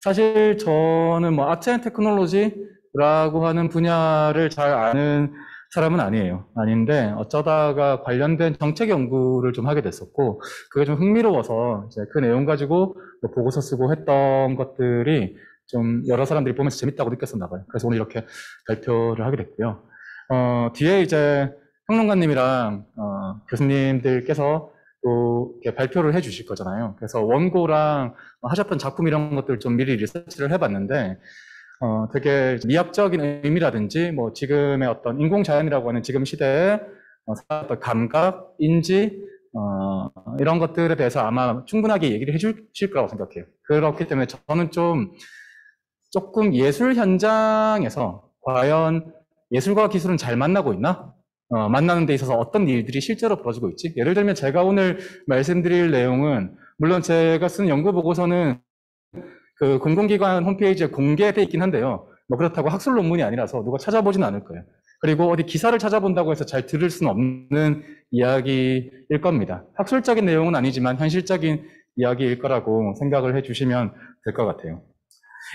사실 저는 뭐 아트 앤 테크놀로지라고 하는 분야를 잘 아는 사람은 아니에요. 아닌데 어쩌다가 관련된 정책 연구를 좀 하게 됐었고 그게 좀 흥미로워서 이제 그 내용 가지고 뭐 보고서 쓰고 했던 것들이 좀 여러 사람들이 보면서 재밌다고 느꼈었나 봐요. 그래서 오늘 이렇게 발표를 하게 됐고요. 뒤에 이제 평론가님이랑 교수님들께서 또 이렇게 발표를 해 주실 거잖아요. 그래서 원고랑 하셨던 작품 이런 것들 좀 미리 리서치를 해봤는데, 되게 미학적인 의미라든지, 뭐 지금의 어떤 인공자연이라고 하는 지금 시대의 어떤 감각, 인지, 이런 것들에 대해서 아마 충분하게 얘기를 해 주실 거라고 생각해요. 그렇기 때문에 저는 조금 예술 현장에서 과연 예술과 기술은 잘 만나고 있나? 만나는 데 있어서 어떤 일들이 실제로 벌어지고 있지? 예를 들면 제가 오늘 말씀드릴 내용은 물론 제가 쓴 연구 보고서는 그 공공기관 홈페이지에 공개돼 있긴 한데요. 뭐 그렇다고 학술 논문이 아니라서 누가 찾아보진 않을 거예요. 그리고 어디 기사를 찾아본다고 해서 잘 들을 수는 없는 이야기일 겁니다. 학술적인 내용은 아니지만 현실적인 이야기일 거라고 생각을 해주시면 될 것 같아요.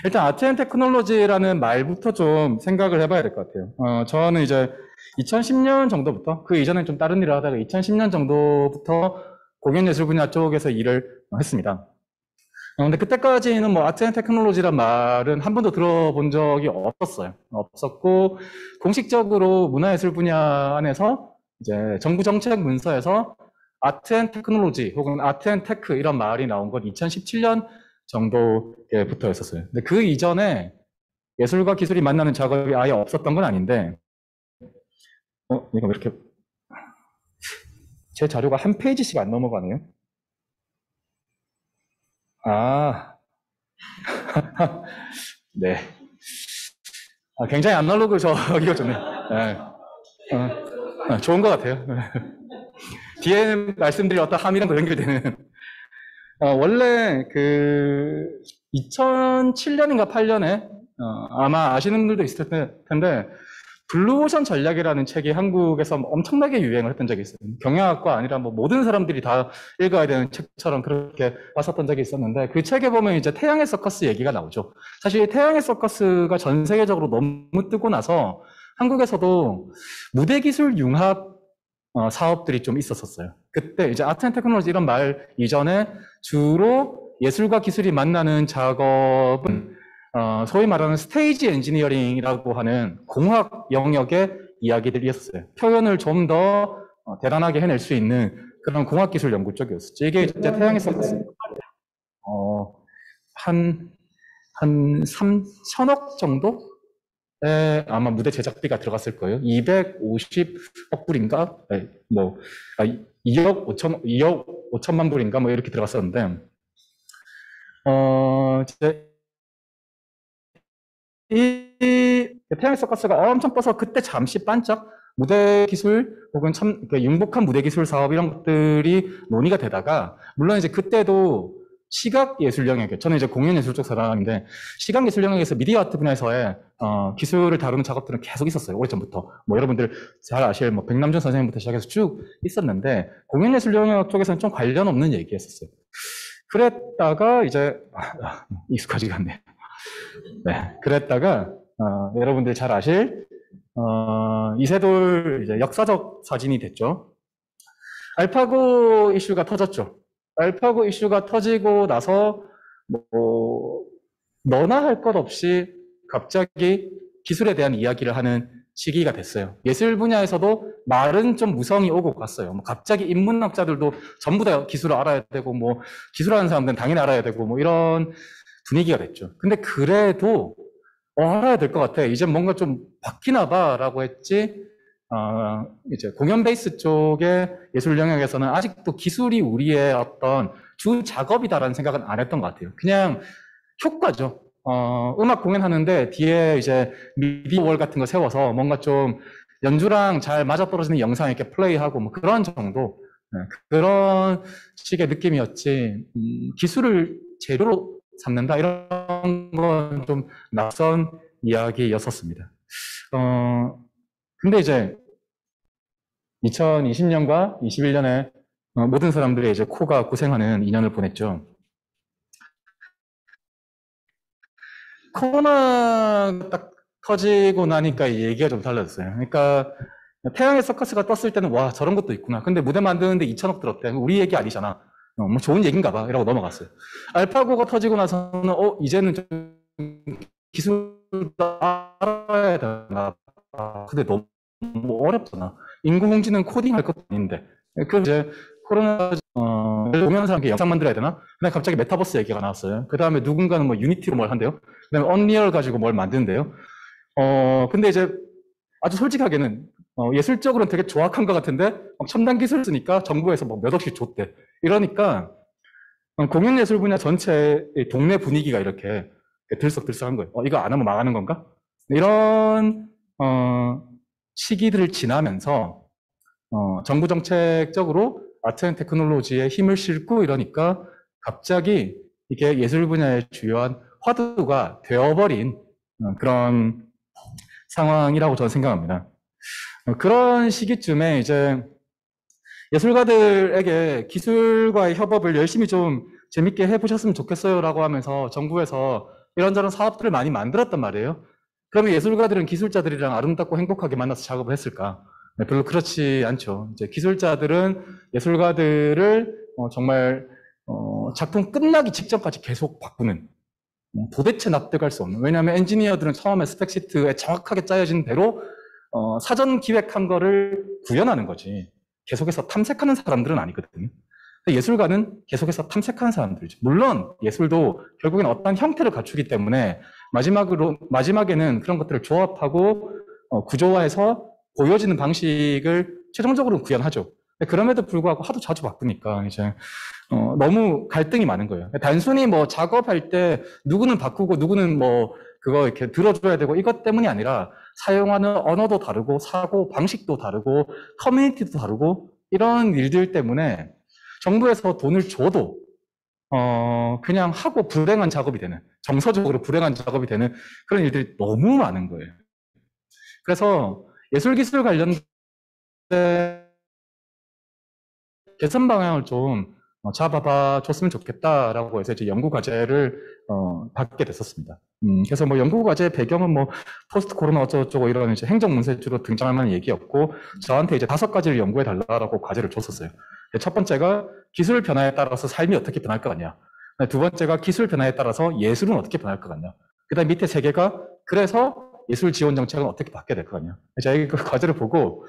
일단 아트 앤 테크놀로지라는 말부터 좀 생각을 해봐야 될 것 같아요. 저는 이제 2010년 정도부터, 그 이전엔 좀 다른 일을 하다가 2010년 정도부터 공연예술 분야 쪽에서 일을 했습니다. 근데 그때까지는 뭐 아트 앤 테크놀로지란 말은 한 번도 들어본 적이 없었어요. 없었고, 공식적으로 문화예술 분야 안에서 이제 정부 정책 문서에서 아트 앤 테크놀로지 혹은 아트 앤 테크 이런 말이 나온 건 2017년 정도부터였었어요. 근데 그 이전에 예술과 기술이 만나는 작업이 아예 없었던 건 아닌데, 이거 왜 이렇게 제 자료가 한 페이지씩 안 넘어가네요. 아, 네. 굉장히 아날로그 저기가 좋네. 네. 좋은 것 같아요. 뒤에 말씀드린 어떤 함이랑도 연결되는. 원래 그 2007년인가 8년에 아마 아시는 분들도 있을 텐데 블루오션 전략이라는 책이 한국에서 엄청나게 유행을 했던 적이 있어요. 경영학과 아니라 뭐 모든 사람들이 다 읽어야 되는 책처럼 그렇게 봤었던 적이 있었는데 그 책에 보면 이제 태양의 서커스 얘기가 나오죠. 사실 태양의 서커스가 전 세계적으로 너무 뜨고 나서 한국에서도 무대 기술 융합 사업들이 좀 있었었어요. 그때 이제 아트 앤 테크놀로지 이런 말 이전에 주로 예술과 기술이 만나는 작업은 소위 말하는 스테이지 엔지니어링이라고 하는 공학 영역의 이야기들이었어요. 표현을 좀 더 대단하게 해낼 수 있는 그런 공학 기술 연구 쪽이었었죠. 이게 이제 태양의 서커스 한, 한 3천억 정도? 아마 무대 제작비가 들어갔을 거예요. 250억 불인가? 네, 뭐, 2억 5천만 불인가? 뭐 이렇게 들어갔었는데, 이제 이 태양의 서커스가 엄청 떠서 그때 잠시 반짝 무대 기술 혹은 참 융복한 무대 기술 사업 이런 것들이 논의가 되다가 물론 이제 그때도 시각 예술 영역에 저는 이제 공연 예술 쪽 사람인데 시각 예술 영역에서 미디어 아트 분야에서의 기술을 다루는 작업들은 계속 있었어요. 오래전부터 뭐 여러분들 잘 아실 뭐 백남준 선생님부터 시작해서 쭉 있었는데 공연 예술 영역 쪽에서는 좀 관련 없는 얘기였었어요. 그랬다가 이제 익숙하지가 않네요. 네, 그랬다가 여러분들 잘 아실 이세돌 이제 역사적 사진이 됐죠. 알파고 이슈가 터졌죠. 알파고 이슈가 터지고 나서 뭐 너나 할 것 없이 갑자기 기술에 대한 이야기를 하는 시기가 됐어요. 예술 분야에서도 말은 좀 무성이 오고 갔어요. 뭐 갑자기 인문학자들도 전부 다 기술을 알아야 되고 뭐 기술하는 사람들은 당연히 알아야 되고 뭐 이런 분위기가 됐죠. 근데 그래도 알아야 될 것 같아. 이제 뭔가 좀 바뀌나 봐라고 했지. 이제 공연 베이스 쪽의 예술 영역에서는 아직도 기술이 우리의 어떤 주 작업이다라는 생각은 안 했던 것 같아요. 그냥 효과죠. 음악 공연하는데 뒤에 이제 미디어 월 같은 거 세워서 뭔가 좀 연주랑 잘 맞아떨어지는 영상 이렇게 플레이하고 뭐 그런 정도. 네, 그런 식의 느낌이었지. 기술을 재료로 삼는다 이런 건 좀 낯선 이야기였었습니다. 근데 이제 2020년과 21년에 모든 사람들이 이제 코가 고생하는 2년을 보냈죠. 코로나가 딱 터지고 나니까 이 얘기가 좀 달라졌어요. 그러니까 태양의 서커스가 떴을 때는 와 저런 것도 있구나. 근데 무대 만드는데 2천억 들었대. 우리 얘기 아니잖아. 뭐 좋은 얘기인가 봐. 이러고 넘어갔어요. 알파고가 터지고 나서는 이제는 좀 기술도 알아야 되나 봐. 근데 너무 어렵잖아. 인공지능 코딩할 것도 아닌데. 그 이제 코로나 공연사 함께 영상 만들어야 되나? 근데 갑자기 메타버스 얘기가 나왔어요. 그 다음에 누군가는 뭐 유니티로 뭘 한대요. 그 다음에 언리얼 가지고 뭘 만드는데요. 근데 이제 아주 솔직하게는 예술적으로는 되게 조악한 것 같은데 첨단 기술 쓰니까 정부에서 뭐 몇 억씩 줬대. 이러니까 공연예술 분야 전체의 동네 분위기가 이렇게 들썩들썩한 거예요. 이거 안 하면 망하는 건가? 이런 시기들을 지나면서 정부 정책적으로 아트 앤 테크놀로지에 힘을 싣고 이러니까 갑자기 이게 예술 분야의 주요한 화두가 되어버린 그런 상황이라고 저는 생각합니다. 그런 시기쯤에 이제 예술가들에게 기술과의 협업을 열심히 좀 재밌게 해보셨으면 좋겠어요라고 하면서 정부에서 이런저런 사업들을 많이 만들었단 말이에요. 그러면 예술가들은 기술자들이랑 아름답고 행복하게 만나서 작업을 했을까? 네, 별로 그렇지 않죠. 이제 기술자들은 예술가들을 정말 작품 끝나기 직전까지 계속 바꾸는 도대체 납득할 수 없는. 왜냐하면 엔지니어들은 처음에 스펙시트에 정확하게 짜여진 대로 사전 기획한 거를 구현하는 거지. 계속해서 탐색하는 사람들은 아니거든요. 예술가는 계속해서 탐색하는 사람들이죠. 물론 예술도 결국엔 어떤 형태를 갖추기 때문에 마지막에는 그런 것들을 조합하고 구조화해서 보여지는 방식을 최종적으로 구현하죠. 그럼에도 불구하고 하도 자주 바꾸니까 이제 너무 갈등이 많은 거예요. 단순히 뭐 작업할 때 누구는 바꾸고 누구는 뭐 그거 이렇게 들어줘야 되고 이것 때문이 아니라 사용하는 언어도 다르고 사고 방식도 다르고 커뮤니티도 다르고 이런 일들 때문에 정부에서 돈을 줘도 그냥 하고 불행한 작업이 되는 정서적으로 불행한 작업이 되는 그런 일들이 너무 많은 거예요. 그래서 예술기술 관련된 개선 방향을 좀 잡아봐 줬으면 좋겠다라고 해서 이제 연구 과제를 받게 됐었습니다. 그래서 뭐 연구 과제 배경은 뭐 포스트 코로나 어쩌고저쩌고 이런 이제 행정 문제주로 등장할 만한 얘기였고 저한테 이제 5가지를 연구해 달라고 과제를 줬었어요. 첫 번째가 기술 변화에 따라서 삶이 어떻게 변할 것 같냐. 두 번째가 기술 변화에 따라서 예술은 어떻게 변할 것 같냐. 그다음 밑에 3개가 그래서 예술 지원 정책은 어떻게 바뀌어야 될 것 같냐. 제가 그 과제를 보고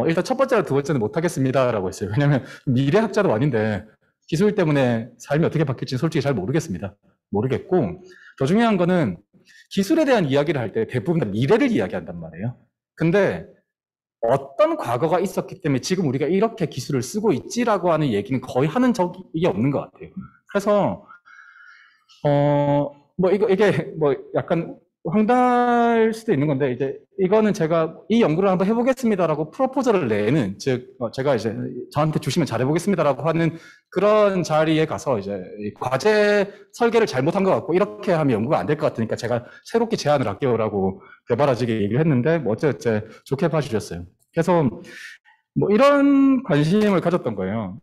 일단 첫 번째랑 두 번째는 못하겠습니다라고 했어요. 왜냐하면 미래학자도 아닌데 기술 때문에 삶이 어떻게 바뀔지는 솔직히 잘 모르겠습니다. 모르겠고 더 중요한 거는 기술에 대한 이야기를 할 때 대부분 다 미래를 이야기한단 말이에요. 근데 어떤 과거가 있었기 때문에 지금 우리가 이렇게 기술을 쓰고 있지라고 하는 얘기는 거의 하는 적이 없는 것 같아요. 그래서 뭐 이게 뭐 약간 황당할 수도 있는 건데 이제 이거는 제가 이 연구를 한번 해보겠습니다라고 프로포저를 내는 즉 제가 이제 저한테 주시면 잘해보겠습니다라고 하는 그런 자리에 가서 이제 과제 설계를 잘못한 것 같고 이렇게 하면 연구가 안 될 것 같으니까 제가 새롭게 제안을 할게요라고 개발하지게 얘기를 했는데 뭐 어쨌든 좋게 봐주셨어요. 그래서 뭐 이런 관심을 가졌던 거예요.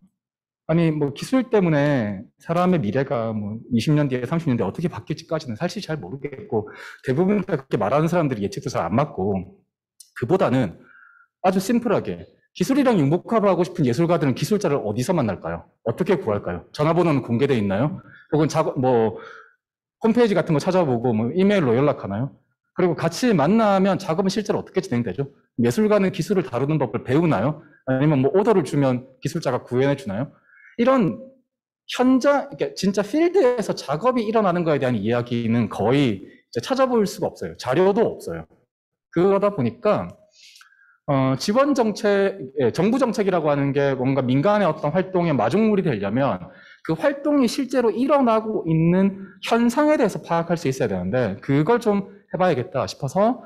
아니, 뭐, 기술 때문에 사람의 미래가 뭐, 20년 뒤에, 30년 뒤에 어떻게 바뀔지까지는 사실 잘 모르겠고, 대부분 다 그렇게 말하는 사람들이 예측도 잘 안 맞고, 그보다는 아주 심플하게, 기술이랑 융복합하고 싶은 예술가들은 기술자를 어디서 만날까요? 어떻게 구할까요? 전화번호는 공개되어 있나요? 혹은 뭐, 홈페이지 같은 거 찾아보고, 뭐, 이메일로 연락하나요? 그리고 같이 만나면 작업은 실제로 어떻게 진행되죠? 예술가는 기술을 다루는 법을 배우나요? 아니면 뭐, 오더를 주면 기술자가 구현해 주나요? 이런 현장, 진짜 필드에서 작업이 일어나는 거에 대한 이야기는 거의 찾아볼 수가 없어요. 자료도 없어요. 그러다 보니까 지원 정책, 정부 정책이라고 하는 게 뭔가 민간의 어떤 활동의 마중물이 되려면 그 활동이 실제로 일어나고 있는 현상에 대해서 파악할 수 있어야 되는데 그걸 좀 해봐야겠다 싶어서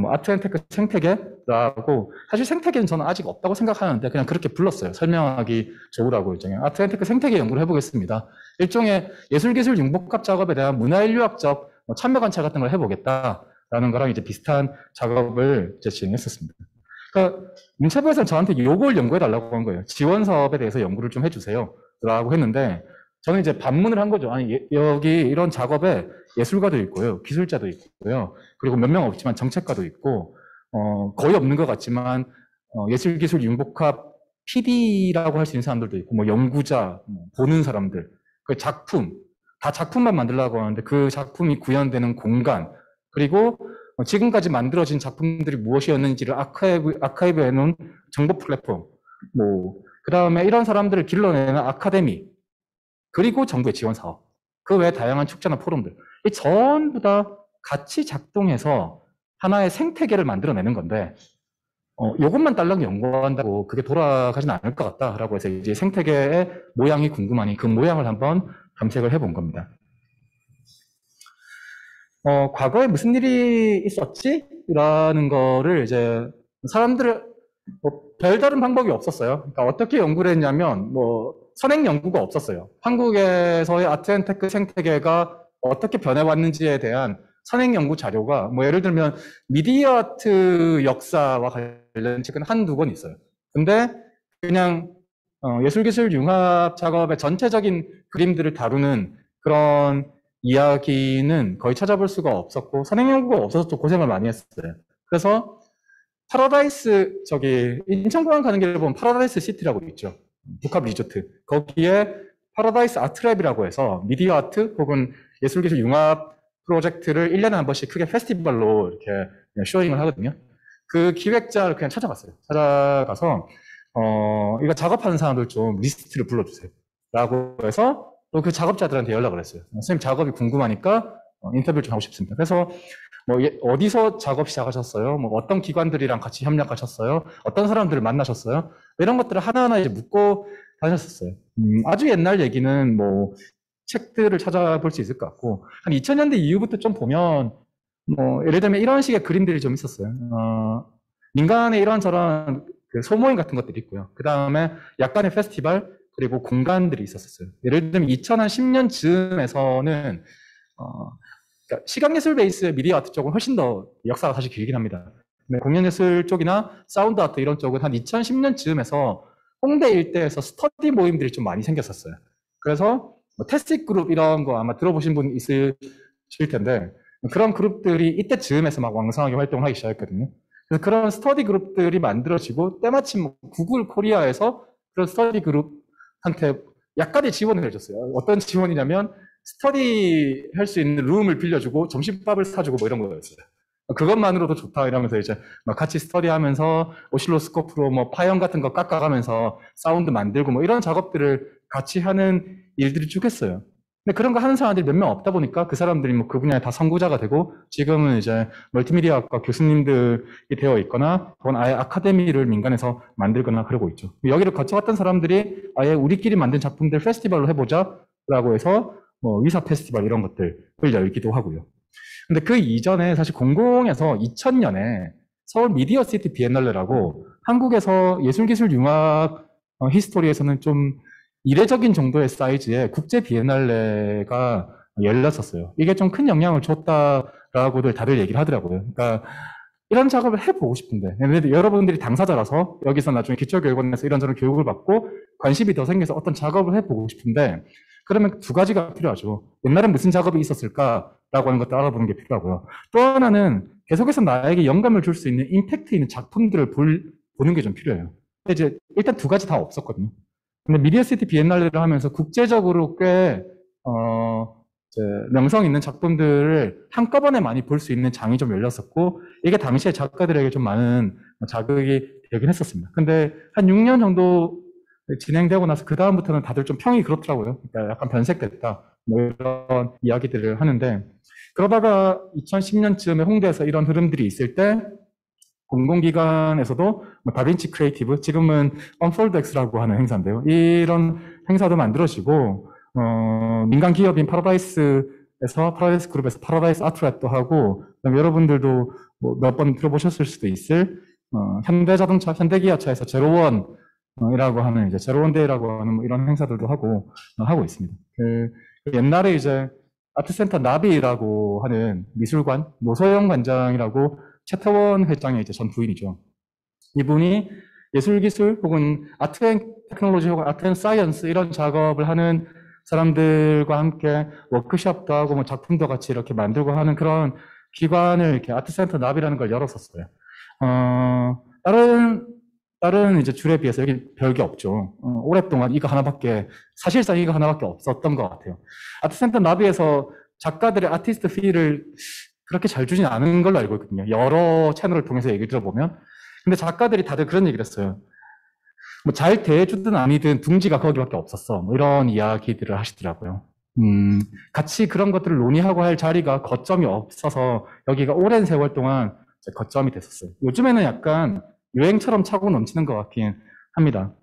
뭐 아트앤테크 생태계라고 사실 생태계는 저는 아직 없다고 생각하는데 그냥 그렇게 불렀어요. 설명하기 좋으라고 일종의 아트앤테크 생태계 연구를 해보겠습니다. 일종의 예술기술 융복합 작업에 대한 문화인류학적 참여 관찰 같은 걸 해보겠다라는 거랑 이제 비슷한 작업을 이제 진행했었습니다. 그러니까 문체부에서는 저한테 요걸 연구해달라고 한 거예요. 지원 사업에 대해서 연구를 좀 해주세요. 라고 했는데 저는 이제 반문을 한 거죠. 아니 여기 이런 작업에 예술가도 있고요, 기술자도 있고요, 그리고 몇 명 없지만 정책가도 있고, 거의 없는 것 같지만, 예술기술 융복합 PD라고 할 수 있는 사람들도 있고, 뭐 연구자, 뭐 보는 사람들, 그 작품, 다 작품만 만들려고 하는데 그 작품이 구현되는 공간, 그리고 지금까지 만들어진 작품들이 무엇이었는지를 아카이브해 놓은 정보 플랫폼, 뭐, 그 다음에 이런 사람들을 길러내는 아카데미, 그리고 정부의 지원 사업, 그 외에 다양한 축제나 포럼들, 이 전부 다 같이 작동해서 하나의 생태계를 만들어내는 건데, 요것만 딸랑 연구한다고 그게 돌아가진 않을 것 같다라고 해서 이제 생태계의 모양이 궁금하니 그 모양을 한번 검색을 해본 겁니다. 과거에 무슨 일이 있었지? 라는 거를 이제 사람들을 별다른 방법이 없었어요. 그러니까 어떻게 연구를 했냐면 선행 연구가 없었어요. 한국에서의 아트앤테크 생태계가 어떻게 변해왔는지에 대한 선행 연구 자료가 예를 들면 미디어 아트 역사와 관련 책은 한두 권 있어요. 근데 그냥 예술기술 융합 작업의 전체적인 그림들을 다루는 그런 이야기는 거의 찾아볼 수가 없었고 선행 연구가 없어서 좀 고생을 많이 했어요. 그래서 파라다이스 인천공항 가는 길에 보면 파라다이스 시티라고 있죠. 복합 리조트. 거기에 파라다이스 아트랩이라고 해서 미디어 아트 혹은 예술기술 융합 프로젝트를 1년에 한 번씩 크게 페스티벌로 이렇게 쇼잉을 하거든요. 그 기획자를 그냥 찾아갔어요. 찾아가서 이거 작업하는 사람들 좀 리스트를 불러주세요. 라고 해서 또 그 작업자들한테 연락을 했어요. 선생님 작업이 궁금하니까 인터뷰를 좀 하고 싶습니다. 그래서 어디서 작업 시작하셨어요? 어떤 기관들이랑 같이 협력하셨어요? 어떤 사람들을 만나셨어요? 이런 것들을 하나하나 이제 묻고 다녔었어요. 아주 옛날 얘기는 책들을 찾아볼 수 있을 것 같고, 한 2000년대 이후부터 좀 보면, 예를 들면 이런 식의 그림들이 좀 있었어요. 민간에 이런저런 그 소모임 같은 것들이 있고요. 그 다음에 약간의 페스티벌, 그리고 공간들이 있었어요. 예를 들면 2010년 즈음에서는, 그러니까 시각예술 베이스의 미디어 아트 쪽은 훨씬 더 역사가 사실 길긴 합니다. 근데 공연예술 쪽이나 사운드 아트 이런 쪽은 한 2010년 즈음에서 홍대 일대에서 스터디 모임들이 좀 많이 생겼었어요. 그래서 테스틱 그룹 이런 거 아마 들어보신 분 있으실 텐데 그런 그룹들이 이때 즈음에서 막 왕성하게 활동을 하기 시작했거든요. 그래서 그런 스터디 그룹들이 만들어지고 때마침 구글 코리아에서 그런 스터디 그룹한테 약간의 지원을 해줬어요. 어떤 지원이냐면 스터디 할 수 있는 룸을 빌려주고 점심밥을 사주고 이런 거였어요. 그것만으로도 좋다 이러면서 이제 막 같이 스터디하면서 오실로스코프로 파형 같은 거 깎아가면서 사운드 만들고 이런 작업들을 같이 하는 일들이 쭉 했어요. 근데 그런 거 하는 사람들이 몇 명 없다 보니까 그 사람들이 그 분야에 다 선구자가 되고 지금은 이제 멀티미디어학과 교수님들이 되어 있거나 혹은 아예 아카데미를 민간에서 만들거나 그러고 있죠. 여기를 거쳐갔던 사람들이 아예 우리끼리 만든 작품들 페스티벌로 해보자 라고 해서 위사 페스티벌 이런 것들을 열기도 하고요. 근데 그 이전에 사실 공공에서 2000년에 서울 미디어 시티 비엔날레라고 한국에서 예술기술 융합 히스토리에서는 좀 이례적인 정도의 사이즈의 국제 비엔날레가 열렸었어요. 이게 좀 큰 영향을 줬다라고들 다들 얘기를 하더라고요. 그러니까 이런 작업을 해보고 싶은데 여러분들이 당사자라서 여기서 나중에 기초교육원에서 이런저런 교육을 받고 관심이 더 생겨서 어떤 작업을 해보고 싶은데 그러면 두 가지가 필요하죠. 옛날엔 무슨 작업이 있었을까라고 하는 것도 알아보는 게 필요하고요. 또 하나는 계속해서 나에게 영감을 줄 수 있는 임팩트 있는 작품들을 보는 게 좀 필요해요. 근데 이제 일단 두 가지 다 없었거든요. 근데 미디어시티 비엔날레를 하면서 국제적으로 꽤 명성 있는 작품들을 한꺼번에 많이 볼 수 있는 장이 좀 열렸었고 이게 당시에 작가들에게 좀 많은 자극이 되긴 했었습니다. 근데 한 6년 정도 진행되고 나서 그 다음부터는 다들 좀 평이 그렇더라고요. 그러니까 약간 변색됐다 이런 이야기들을 하는데 그러다가 2010년쯤에 홍대에서 이런 흐름들이 있을 때 공공기관에서도 다빈치 크리에이티브, 지금은 언폴드엑스라고 하는 행사인데요. 이런 행사도 만들어지고 민간 기업인 파라다이스 그룹에서 파라다이스 아트랩도 하고 여러분들도 몇 번 들어보셨을 수도 있을 현대자동차, 현대기아차에서 제로원이라고 하는 이제 제로원데이라고 하는 이런 행사들도 하고 있습니다. 옛날에 이제 아트센터 나비라고 하는 미술관 노소영 관장이라고 최태원 회장의 이제 전 부인이죠. 이분이 예술기술 혹은 아트 앤 테크놀로지 혹은 아트 앤 사이언스 이런 작업을 하는 사람들과 함께 워크숍도 하고 뭐 작품도 같이 이렇게 만들고 하는 그런 기관을 이렇게 아트센터 나비라는 걸 열었었어요. 다른 이제 줄에 비해서 여기 별게 없죠. 오랫동안 사실상 이거 하나밖에 없었던 것 같아요. 아트센터 나비에서 작가들의 아티스트 피를 그렇게 잘 주진 않은 걸로 알고 있거든요. 여러 채널을 통해서 얘기 들어보면. 근데 작가들이 다들 그런 얘기를 했어요. 뭐 잘 대해주든 아니든 둥지가 거기밖에 없었어. 뭐 이런 이야기들을 하시더라고요. 같이 그런 것들을 논의하고 할 자리가 거점이 없어서 여기가 오랜 세월 동안 거점이 됐었어요. 요즘에는 약간 유행처럼 차고 넘치는 것 같긴 합니다.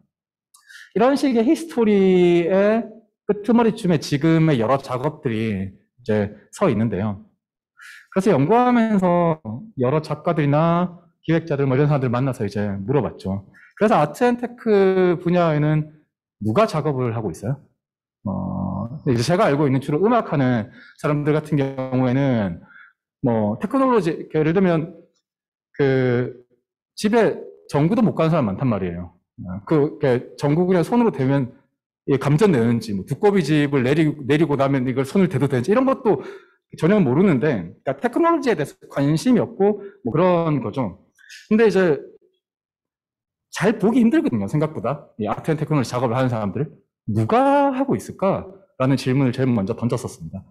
이런 식의 히스토리의 끄트머리쯤에 지금의 여러 작업들이 이제 서 있는데요. 그래서 연구하면서 여러 작가들이나 기획자들 뭐 이런 사람들 만나서 이제 물어봤죠. 그래서 아트앤테크 분야에는 누가 작업을 하고 있어요? 이제 제가 알고 있는 주로 음악하는 사람들 같은 경우에는 뭐 테크놀로지, 예를 들면 그 집에 전구도 못 가는 사람 많단 말이에요. 전구 그냥 손으로 대면 감전 내는지, 뭐 두꺼비 집을 내리고 나면 이걸 손을 대도 되는지 이런 것도 전혀 모르는데, 그러니까 테크놀로지에 대해서 관심이 없고 뭐 그런 거죠. 근데 이제 잘 보기 힘들거든요, 생각보다. 이 아트 앤 테크놀로지 작업을 하는 사람들. 누가 하고 있을까라는 질문을 제일 먼저 던졌었습니다.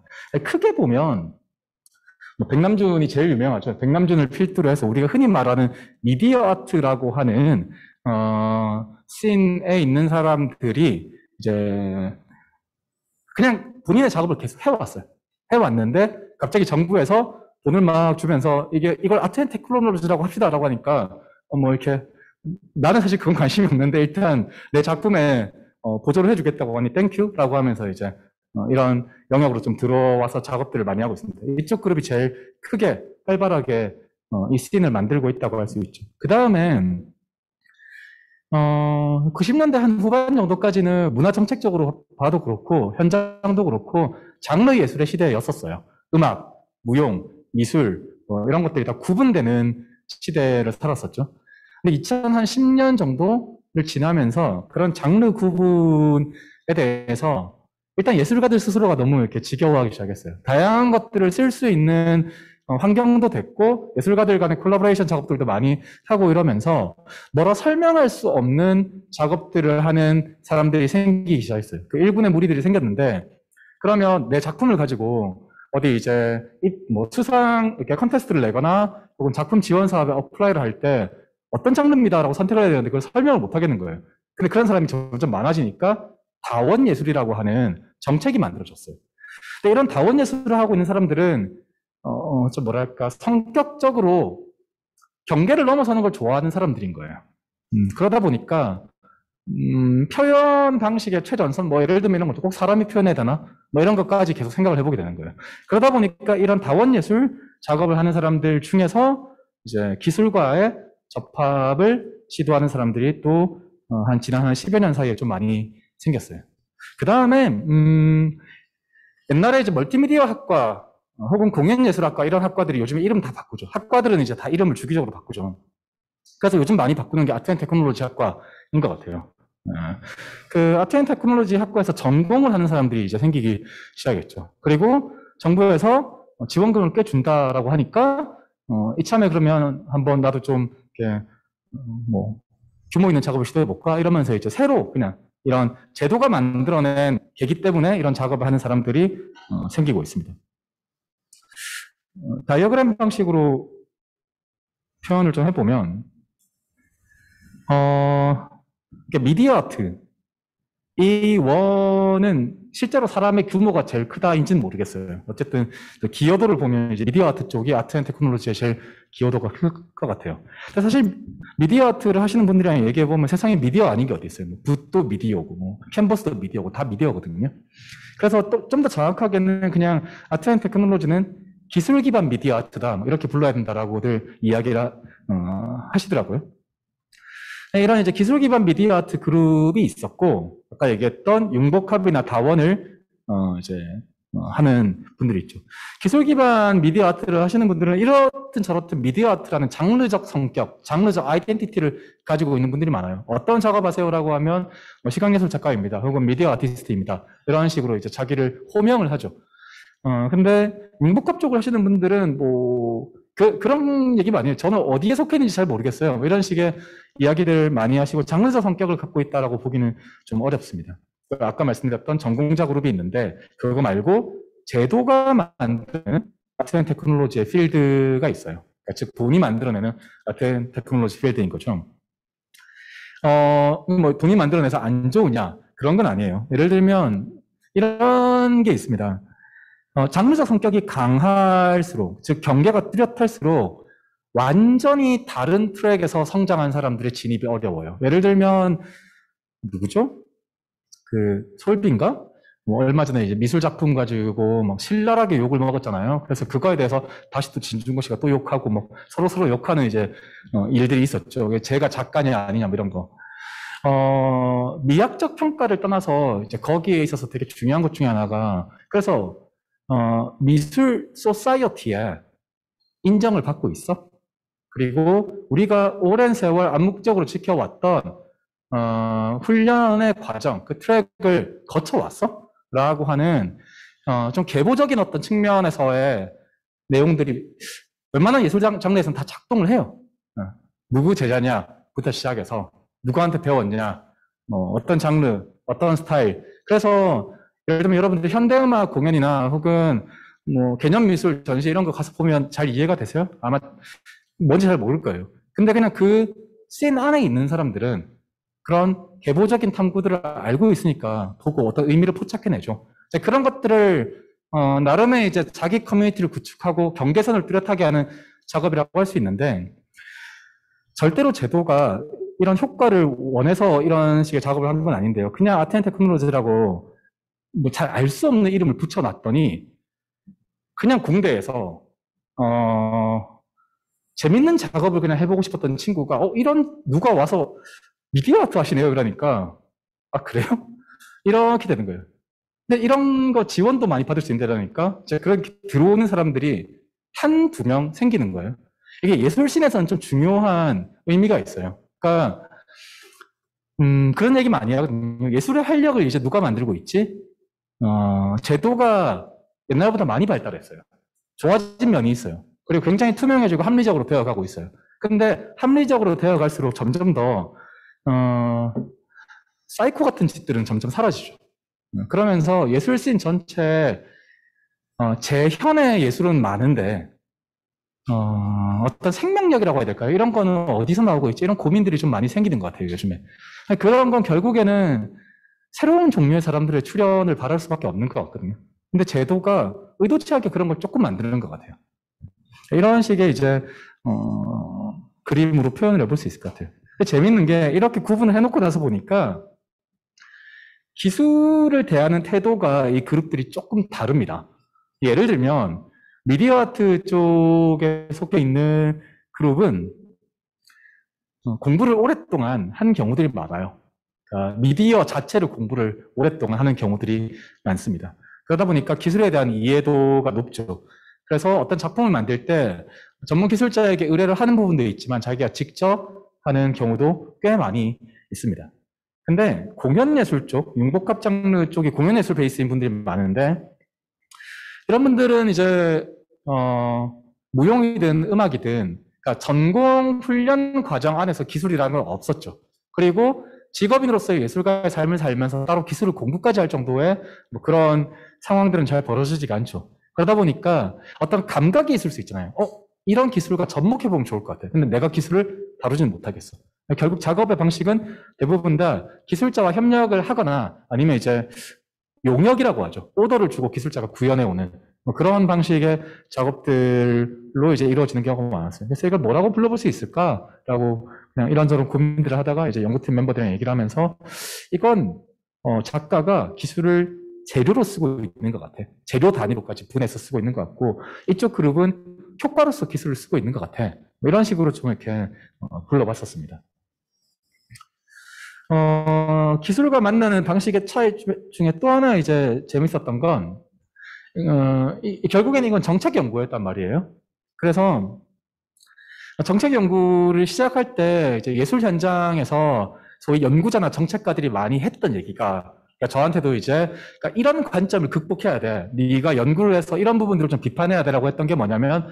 크게 보면, 뭐 백남준이 제일 유명하죠. 백남준을 필두로 해서 우리가 흔히 말하는 미디어 아트라고 하는, 씬에 있는 사람들이 이제 그냥 본인의 작업을 계속 해왔어요. 해왔는데, 갑자기 정부에서 돈을 막 주면서 이걸 아트 앤 테크놀로지라고 합시다라고 하니까, 뭐 이렇게, 나는 사실 그건 관심이 없는데 일단 내 작품에 보조를 해주겠다고 하니 땡큐라고 하면서 이제 이런 영역으로 좀 들어와서 작업들을 많이 하고 있습니다. 이쪽 그룹이 제일 크게 활발하게 이 씬을 만들고 있다고 할 수 있죠. 그 다음엔 90년대 한 후반 정도까지는 문화 정책적으로 봐도 그렇고 현장도 그렇고 장르 예술의 시대였었어요. 음악, 무용, 미술 이런 것들이 다 구분되는 시대를 살았었죠. 근데 2010년 정도를 지나면서 그런 장르 구분에 대해서 일단 예술가들 스스로가 너무 이렇게 지겨워하기 시작했어요. 다양한 것들을 쓸 수 있는 환경도 됐고 예술가들 간의 콜라보레이션 작업들도 많이 하고 이러면서 뭐라 설명할 수 없는 작업들을 하는 사람들이 생기기 시작했어요. 그 일군의 무리들이 생겼는데 그러면 내 작품을 가지고 어디 이제 뭐 수상 이렇게 컨테스트를 내거나 혹은 작품 지원 사업에 어플라이를 할 때 어떤 장르입니다라고 선택을 해야 되는데 그걸 설명을 못 하겠는 거예요. 근데 그런 사람이 점점 많아지니까 다원 예술이라고 하는 정책이 만들어졌어요. 근데 이런 다원 예술을 하고 있는 사람들은 좀 뭐랄까 성격적으로 경계를 넘어서는 걸 좋아하는 사람들인 거예요. 그러다 보니까 표현 방식의 최전선, 뭐 예를 들면 이런 것도 꼭 사람이 표현해야 되나? 뭐 이런 것까지 계속 생각을 해보게 되는 거예요. 그러다 보니까 이런 다원 예술 작업을 하는 사람들 중에서 이제 기술과의 접합을 시도하는 사람들이 또 지난 한 10여 년 사이에 좀 많이 생겼어요. 그 다음에 옛날에 이제 멀티미디어 학과 혹은 공연예술학과 이런 학과들이 요즘에 이름 다 바꾸죠. 학과들은 이제 다 이름을 주기적으로 바꾸죠. 그래서 요즘 많이 바꾸는 게 아트 앤 테크놀로지 학과인 것 같아요. 그 아트 앤 테크놀로지 학과에서 전공을 하는 사람들이 이제 생기기 시작했죠. 그리고 정부에서 지원금을 꽤 준다라고 하니까 이참에 그러면 한번 나도 좀 이렇게 뭐 규모 있는 작업을 시도해볼까 이러면서 이제 새로 그냥 이런 제도가 만들어낸 계기 때문에 이런 작업을 하는 사람들이 생기고 있습니다. 다이어그램 방식으로 표현을 좀 해보면 미디어 아트 이 원은 실제로 사람의 규모가 제일 크다인지는 모르겠어요. 어쨌든 기여도를 보면 이제 미디어 아트 쪽이 아트 앤 테크놀로지에 제일 기여도가 클 것 같아요. 근데 사실 미디어 아트를 하시는 분들이랑 얘기해 보면 세상에 미디어 아닌 게 어디 있어요? 뭐 붓도 미디어고, 뭐 캔버스도 미디어고 다 미디어거든요. 그래서 또 좀 더 정확하게는 그냥 아트 앤 테크놀로지는 기술 기반 미디어 아트다 뭐 이렇게 불러야 된다라고들 이야기를 하시더라고요. 이런 이제 기술 기반 미디어 아트 그룹이 있었고, 아까 얘기했던 융복합이나 다원을 이제 하는 분들이 있죠. 기술 기반 미디어 아트를 하시는 분들은 이렇든 저렇든 미디어 아트라는 장르적 성격, 장르적 아이덴티티를 가지고 있는 분들이 많아요. 어떤 작업하세요라고 하면 뭐 시각예술 작가입니다. 혹은 미디어 아티스트입니다. 이런 식으로 이제 자기를 호명을 하죠. 근데 융복합 쪽을 하시는 분들은 뭐 그런 얘기 많이 해요. 저는 어디에 속해 있는지 잘 모르겠어요. 뭐 이런 식의 이야기들 많이 하시고 장르적 성격을 갖고 있다라고 보기는 좀 어렵습니다. 아까 말씀드렸던 전공자 그룹이 있는데 그거 말고 제도가 만드는 아트 앤 테크놀로지의 필드가 있어요. 그러니까 즉 돈이 만들어내는 아트 앤 테크놀로지 필드인 거죠. 뭐 돈이 만들어내서 안 좋으냐 그런 건 아니에요. 예를 들면 이런 게 있습니다. 장르적 성격이 강할수록 즉 경계가 뚜렷할수록 완전히 다른 트랙에서 성장한 사람들의 진입이 어려워요. 예를 들면 누구죠? 그 솔비인가? 뭐 얼마 전에 이제 미술 작품 가지고 막 신랄하게 욕을 먹었잖아요. 그래서 그거에 대해서 다시 또 진중권 씨가 또 욕하고 뭐 서로 욕하는 이제 일들이 있었죠. 제가 작가냐 아니냐 뭐 이런 거. 미학적 평가를 떠나서 이제 거기에 있어서 되게 중요한 것 중에 하나가 그래서 미술 소사이어티에 인정을 받고 있어. 그리고 우리가 오랜 세월 암묵적으로 지켜왔던 훈련의 과정, 그 트랙을 거쳐왔어? 라고 하는 좀 계보적인 어떤 측면에서의 내용들이 웬만한 예술 장르에서는 다 작동을 해요. 누구 제자냐부터 시작해서 누구한테 배웠냐, 뭐 어떤 장르, 어떤 스타일. 그래서 예를 들면 여러분들 현대음악 공연이나 혹은 뭐 개념미술 전시 이런 거 가서 보면 잘 이해가 되세요? 아마 뭔지 잘 모를 거예요. 근데 그냥 그 씬 안에 있는 사람들은 그런 계보적인 탐구들을 알고 있으니까 보고 어떤 의미를 포착해내죠. 그런 것들을 나름의 이제 자기 커뮤니티를 구축하고 경계선을 뚜렷하게 하는 작업이라고 할 수 있는데 절대로 제도가 이런 효과를 원해서 이런 식의 작업을 하는 건 아닌데요. 그냥 아트 앤 테크놀로지라고 뭐 잘 알 수 없는 이름을 붙여놨더니 그냥 공대에서 재밌는 작업을 그냥 해보고 싶었던 친구가 이런 누가 와서 미디어 아트 하시네요. 그러니까 아 그래요? 이렇게 되는 거예요. 근데 이런 거 지원도 많이 받을 수 있다니까 그렇게 들어오는 사람들이 한두 명 생기는 거예요. 이게 예술씬에서는 좀 중요한 의미가 있어요. 그러니까 그런 얘기 많이 하거든요. 예술의 활력을 이제 누가 만들고 있지? 제도가 옛날보다 많이 발달했어요. 좋아진 면이 있어요. 그리고 굉장히 투명해지고 합리적으로 되어가고 있어요. 근데 합리적으로 되어갈수록 점점 더 사이코 같은 짓들은 점점 사라지죠. 그러면서 예술씬 전체 재현의 예술은 많은데 어떤 생명력이라고 해야 될까요? 이런 거는 어디서 나오고 있지? 이런 고민들이 좀 많이 생기는 것 같아요, 요즘에. 그런 건 결국에는 새로운 종류의 사람들의 출연을 바랄 수밖에 없는 것 같거든요. 근데 제도가 의도치 않게 그런 걸 조금 만드는 것 같아요. 이런 식의 이제 그림으로 표현을 해볼 수 있을 것 같아요. 근데 재밌는 게 이렇게 구분을 해놓고 나서 보니까 기술을 대하는 태도가 이 그룹들이 조금 다릅니다. 예를 들면 미디어 아트 쪽에 속해 있는 그룹은 공부를 오랫동안 한 경우들이 많아요. 그러니까 미디어 자체를 공부를 오랫동안 하는 경우들이 많습니다. 그러다 보니까 기술에 대한 이해도가 높죠. 그래서 어떤 작품을 만들 때 전문 기술자에게 의뢰를 하는 부분도 있지만 자기가 직접 하는 경우도 꽤 많이 있습니다. 근데 공연예술 쪽, 융복합 장르 쪽이 공연예술 베이스인 분들이 많은데 이런 분들은 이제 무용이든 음악이든 그러니까 전공 훈련 과정 안에서 기술이라는 건 없었죠. 그리고 직업인으로서의 예술가의 삶을 살면서 따로 기술을 공부까지 할 정도의 뭐 그런 상황들은 잘 벌어지지가 않죠. 그러다 보니까 어떤 감각이 있을 수 있잖아요. 이런 기술과 접목해보면 좋을 것 같아. 근데 내가 기술을 다루지는 못하겠어. 결국 작업의 방식은 대부분 다 기술자와 협력을 하거나 아니면 이제 용역이라고 하죠. 오더를 주고 기술자가 구현해오는 뭐 그런 방식의 작업들로 이제 이루어지는 경우가 많았어요. 그래서 이걸 뭐라고 불러볼 수 있을까라고 그냥 이런저런 고민들을 하다가 이제 연구팀 멤버들이랑 얘기를 하면서 이건 작가가 기술을 재료로 쓰고 있는 것 같아. 재료 단위로까지 분해서 쓰고 있는 것 같고 이쪽 그룹은 효과로서 기술을 쓰고 있는 것 같아. 뭐 이런 식으로 좀 이렇게 불러봤었습니다. 기술과 만나는 방식의 차이 중에 또 하나 이제 재밌었던 건 결국에는 이건 정책 연구였단 말이에요. 그래서 정책 연구를 시작할 때 이제 예술 현장에서 소위 연구자나 정책가들이 많이 했던 얘기가, 그러니까 저한테도 이제 그러니까 이런 관점을 극복해야 돼. 네가 연구를 해서 이런 부분들을 좀 비판해야 되라고 했던 게 뭐냐면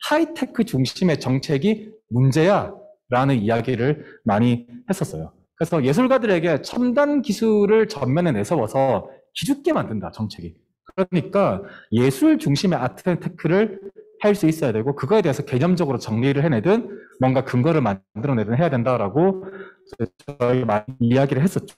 하이테크 중심의 정책이 문제야 라는 이야기를 많이 했었어요. 그래서 예술가들에게 첨단 기술을 전면에 내세워서 기죽게 만든다, 정책이. 그러니까 예술 중심의 아트 앤 테크를 할 수 있어야 되고 그거에 대해서 개념적으로 정리를 해내든 뭔가 근거를 만들어내든 해야 된다라고 저희 많이 이야기를 했었죠.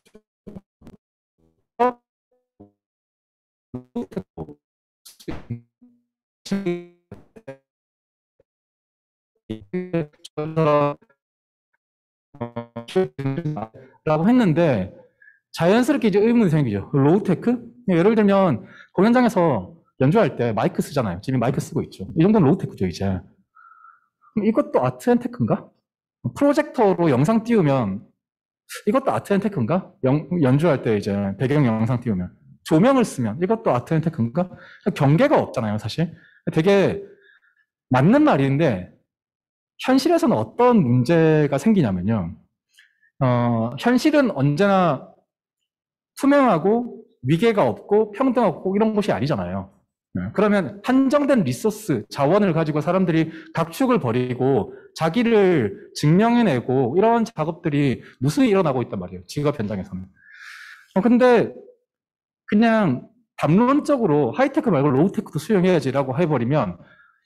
라고 했는데 자연스럽게 이제 의문이 생기죠. 로우테크? 예를 들면 공연장에서 연주할 때 마이크 쓰잖아요. 지금 마이크 쓰고 있죠. 이 정도는 로우테크죠, 이제. 그럼 이것도 아트 앤 테크인가? 프로젝터로 영상 띄우면 이것도 아트 앤 테크인가? 연주할 때 이제 배경 영상 띄우면 조명을 쓰면 이것도 아트 앤 테크인가? 경계가 없잖아요, 사실. 되게 맞는 말인데 현실에서는 어떤 문제가 생기냐면요. 현실은 언제나 투명하고 위계가 없고 평등하고 이런 곳이 아니잖아요. 그러면 한정된 리소스, 자원을 가지고 사람들이 각축을 벌이고 자기를 증명해내고 이런 작업들이 무수히 일어나고 있단 말이에요. 직업 현장에서는. 근데 그냥 담론적으로 하이테크 말고 로우테크도 수용해야지라고 해버리면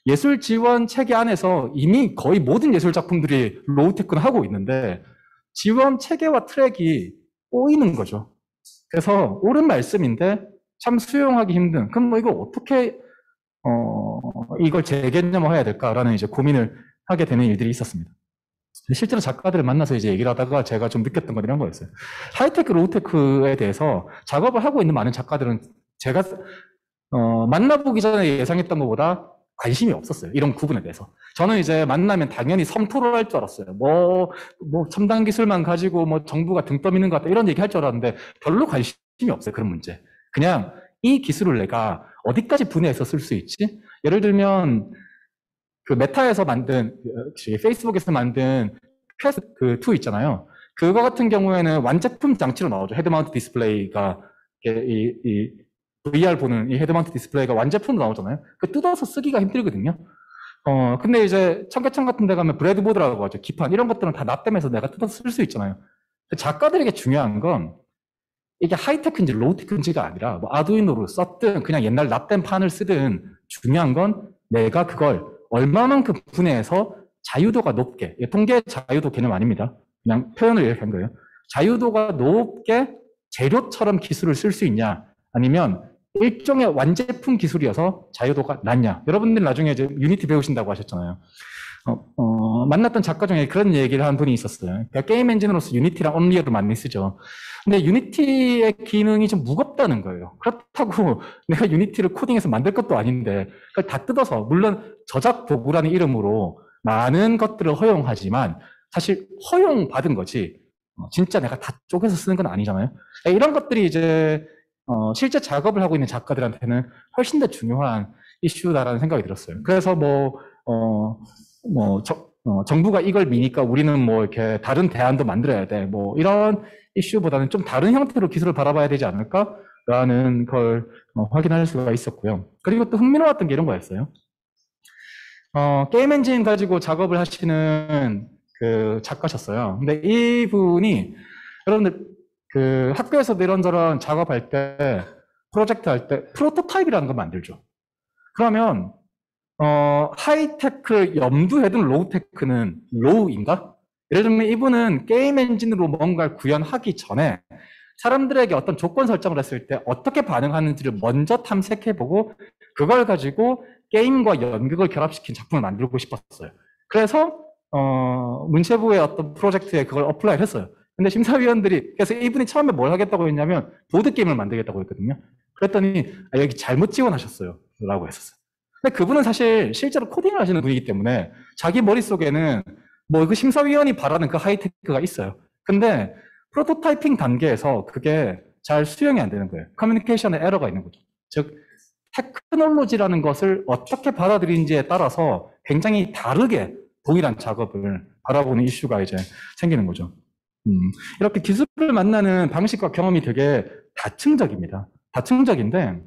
예술 지원 체계 안에서 이미 거의 모든 예술 작품들이 로우테크는 하고 있는데 지원 체계와 트랙이 꼬이는 거죠. 그래서 옳은 말씀인데 참 수용하기 힘든. 그럼 뭐 이거 어떻게 이걸 재개념화해야 될까라는 이제 고민을 하게 되는 일들이 있었습니다. 실제로 작가들을 만나서 이제 얘기를 하다가 제가 좀 느꼈던 건 이런 거였어요. 하이테크, 로우테크에 대해서 작업을 하고 있는 많은 작가들은 제가 만나보기 전에 예상했던 것보다 관심이 없었어요. 이런 구분에 대해서. 저는 이제 만나면 당연히 섬토를 할 줄 알았어요. 뭐 첨단 기술만 가지고 뭐 정부가 등 떠미는 것 같다. 이런 얘기 할 줄 알았는데 별로 관심이 없어요. 그런 문제. 그냥 이 기술을 내가 어디까지 분해해서 쓸 수 있지? 예를 들면 그 메타에서 만든, 페이스북에서 만든 퀘스트 그2 있잖아요. 그거 같은 경우에는 완제품 장치로 나오죠. 헤드마운트 디스플레이가 이 VR 보는 이 헤드마운트 디스플레이가 완제품으로 나오잖아요. 그 뜯어서 쓰기가 힘들거든요. 근데 이제 청계천 같은 데 가면 브레드보드라고 하죠. 기판 이런 것들은 다 납땜해서 내가 뜯어서 쓸 수 있잖아요. 작가들에게 중요한 건 이게 하이테크인지 로우테크인지가 아니라 뭐 아두이노를 썼든 그냥 옛날 납땜 판을 쓰든 중요한 건 내가 그걸 얼마만큼 분해해서 자유도가 높게, 통계 자유도 개념 아닙니다. 그냥 표현을 이렇게 한 거예요. 자유도가 높게 재료처럼 기술을 쓸 수 있냐, 아니면 일종의 완제품 기술이어서 자유도가 낮냐. 여러분들 나중에 이제 유니티 배우신다고 하셨잖아요. 만났던 작가 중에 그런 얘기를 한 분이 있었어요. 그러니까 게임 엔진으로서 유니티랑 언리얼을 많이 쓰죠. 근데 유니티의 기능이 좀 무겁다는 거예요. 그렇다고 내가 유니티를 코딩해서 만들 것도 아닌데 그걸 다 뜯어서, 물론 저작 도구라는 이름으로 많은 것들을 허용하지만 사실 허용받은 거지 진짜 내가 다 쪼개서 쓰는 건 아니잖아요. 이런 것들이 이제 실제 작업을 하고 있는 작가들한테는 훨씬 더 중요한 이슈다라는 생각이 들었어요. 그래서 정부가 이걸 미니까 우리는 뭐 이렇게 다른 대안도 만들어야 돼. 뭐 이런 이슈보다는 좀 다른 형태로 기술을 바라봐야 되지 않을까라는 걸 확인할 수가 있었고요. 그리고 또 흥미로웠던 게 이런 거였어요. 게임 엔진 가지고 작업을 하시는 그 작가셨어요. 근데 이분이 여러분들 그 학교에서도 이런저런 작업할 때, 프로젝트 할 때 프로토타입이라는 거 만들죠. 그러면 하이테크를 염두에 둔 로우테크는 로우인가? 예를 들면 이분은 게임 엔진으로 뭔가를 구현하기 전에 사람들에게 어떤 조건 설정을 했을 때 어떻게 반응하는지를 먼저 탐색해보고 그걸 가지고 게임과 연극을 결합시킨 작품을 만들고 싶었어요. 그래서 문체부의 어떤 프로젝트에 그걸 어플라이를 했어요. 근데 심사위원들이, 그래서 이분이 처음에 뭘 하겠다고 했냐면 보드게임을 만들겠다고 했거든요. 그랬더니 여기 잘못 지원하셨어요 라고 했었어요. 근데 그분은 사실 실제로 코딩을 하시는 분이기 때문에 자기 머릿속에는 뭐 그 심사위원이 바라는 그 하이테크가 있어요. 근데 프로토타이핑 단계에서 그게 잘 수용이 안 되는 거예요. 커뮤니케이션에 에러가 있는 거죠. 즉 테크놀로지라는 것을 어떻게 받아들이는지에 따라서 굉장히 다르게 동일한 작업을 바라보는 이슈가 이제 생기는 거죠. 이렇게 기술을 만나는 방식과 경험이 되게 다층적입니다. 다층적인데,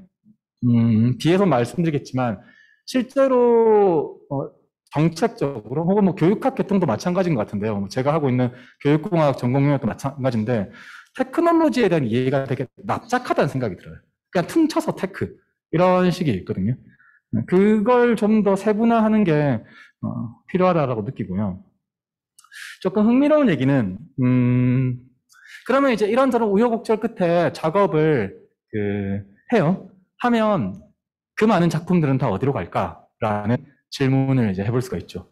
뒤에서 말씀드리겠지만, 실제로, 정책적으로, 혹은 뭐 교육학 계통도 마찬가지인 것 같은데요. 뭐 제가 하고 있는 교육공학 전공 영역도 마찬가지인데, 테크놀로지에 대한 이해가 되게 납작하다는 생각이 들어요. 그냥 퉁쳐서 테크. 이런 식이 있거든요. 그걸 좀 더 세분화하는 게 필요하다라고 느끼고요. 조금 흥미로운 얘기는, 그러면 이제 이런저런 우여곡절 끝에 작업을 해요. 하면 그 많은 작품들은 다 어디로 갈까라는 질문을 이제 해볼 수가 있죠.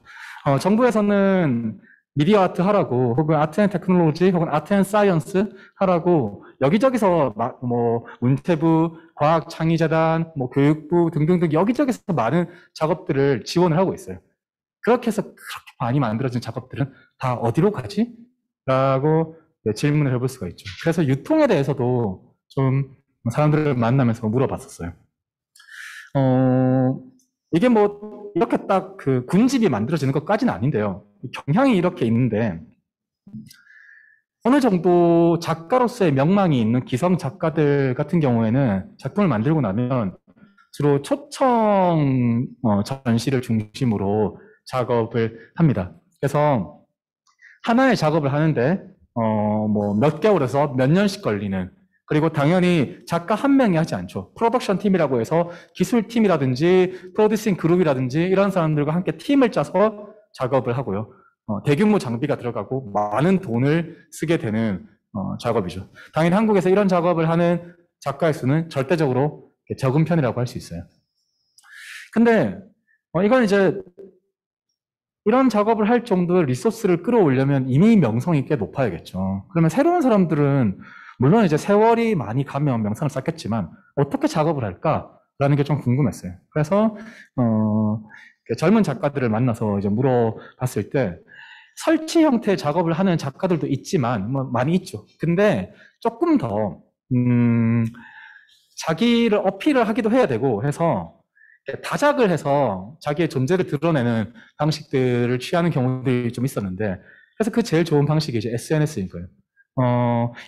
정부에서는 미디어 아트 하라고, 혹은 아트 앤 테크놀로지, 혹은 아트 앤 사이언스 하라고 여기저기서 뭐 문체부, 과학창의재단, 뭐 교육부 등등등 여기저기서 많은 작업들을 지원을 하고 있어요. 그렇게 해서 그렇게 많이 만들어진 작업들은 다 어디로 가지? 라고 질문을 해볼 수가 있죠. 그래서 유통에 대해서도 좀 사람들을 만나면서 물어봤었어요. 이게 뭐 이렇게 딱 그 군집이 만들어지는 것까지는 아닌데요. 경향이 이렇게 있는데 어느 정도 작가로서의 명망이 있는 기성 작가들 같은 경우에는 작품을 만들고 나면 주로 초청 전시를 중심으로 작업을 합니다. 그래서 하나의 작업을 하는데 뭐 몇 개월에서 몇 년씩 걸리는, 그리고 당연히 작가 한 명이 하지 않죠. 프로덕션 팀이라고 해서 기술팀이라든지 프로듀싱 그룹이라든지 이런 사람들과 함께 팀을 짜서 작업을 하고요. 대규모 장비가 들어가고 많은 돈을 쓰게 되는 작업이죠. 당연히 한국에서 이런 작업을 하는 작가의 수는 절대적으로 적은 편이라고 할 수 있어요. 근데 이건 이제 이런 작업을 할 정도의 리소스를 끌어오려면 이미 명성이 꽤 높아야겠죠. 그러면 새로운 사람들은 물론 이제 세월이 많이 가면 명성을 쌓겠지만 어떻게 작업을 할까라는 게 좀 궁금했어요. 그래서 젊은 작가들을 만나서 이제 물어봤을 때 설치 형태의 작업을 하는 작가들도 있지만 뭐 많이 있죠. 근데 조금 더 자기를 어필을 하기도 해야 되고 해서 다작을 해서 자기의 존재를 드러내는 방식들을 취하는 경우들이 좀 있었는데, 그래서 그 제일 좋은 방식이 이제 SNS인 거예요.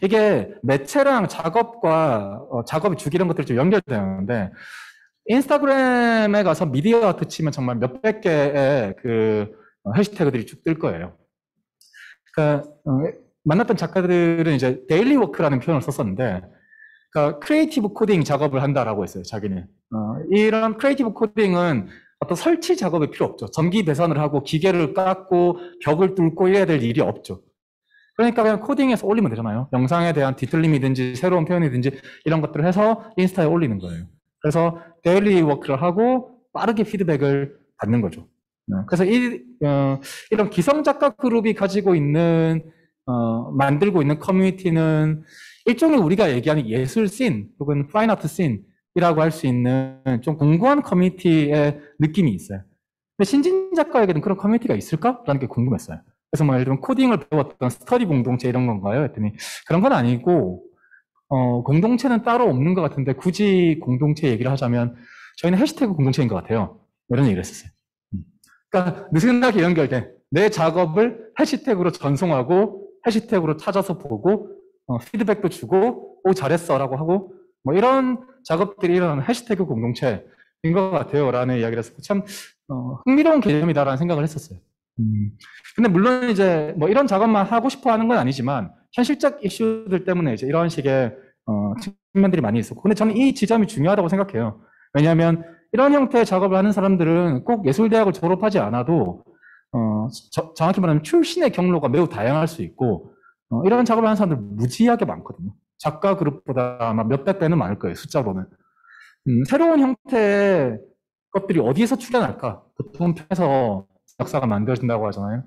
이게 매체랑 작업과 작업의 주기 이런 것들이 좀 연결되는데, 인스타그램에 가서 미디어 아트 치면 정말 몇백 개의 그 해시태그들이 쭉 뜰 거예요. 그러니까 만났던 작가들은 이제 데일리 워크라는 표현을 썼었는데, 그러니까 크리에이티브 코딩 작업을 한다라고 했어요, 자기는. 이런 크리에이티브 코딩은 어떤 설치 작업이 필요 없죠. 전기 배선을 하고 기계를 깎고 벽을 뚫고 이래야 될 일이 없죠. 그러니까 그냥 코딩해서 올리면 되잖아요. 영상에 대한 뒤틀림이든지 새로운 표현이든지 이런 것들을 해서 인스타에 올리는 거예요. 그래서 데일리 워크를 하고 빠르게 피드백을 받는 거죠. 그래서 이런 기성 작가 그룹이 가지고 있는 만들고 있는 커뮤니티는 일종의 우리가 얘기하는 예술 씬 혹은 파인 아트 씬이라고 할 수 있는 좀 공고한 커뮤니티의 느낌이 있어요. 근데 신진 작가에게는 그런 커뮤니티가 있을까라는 게 궁금했어요. 그래서 뭐 예를 들면 코딩을 배웠던 스터디 공동체 이런 건가요? 했더니 그런 건 아니고 공동체는 따로 없는 것 같은데 굳이 공동체 얘기를 하자면 저희는 해시태그 공동체인 것 같아요. 이런 얘기를 했었어요. 그러니까 느슨하게 연결된 내 작업을 해시태그로 전송하고 해시태그로 찾아서 보고 피드백도 주고 오 잘했어 라고 하고 뭐 이런 작업들이 일어나는 해시태그 공동체인 것 같아요 라는 이야기를 해서 참 흥미로운 개념이다라는 생각을 했었어요. 근데 물론 이제 뭐 이런 작업만 하고 싶어 하는 건 아니지만 현실적 이슈들 때문에 이제 이런 식의 측면들이 많이 있었고, 근데 저는 이 지점이 중요하다고 생각해요. 왜냐하면 이런 형태의 작업을 하는 사람들은 꼭 예술대학을 졸업하지 않아도 정확히 말하면 출신의 경로가 매우 다양할 수 있고 이런 작업을 하는 사람들 무지하게 많거든요. 작가 그룹보다 아마 몇백 배는 많을 거예요, 숫자로는. 새로운 형태의 것들이 어디에서 출현할까? 보통 편에서 역사가 만들어진다고 하잖아요.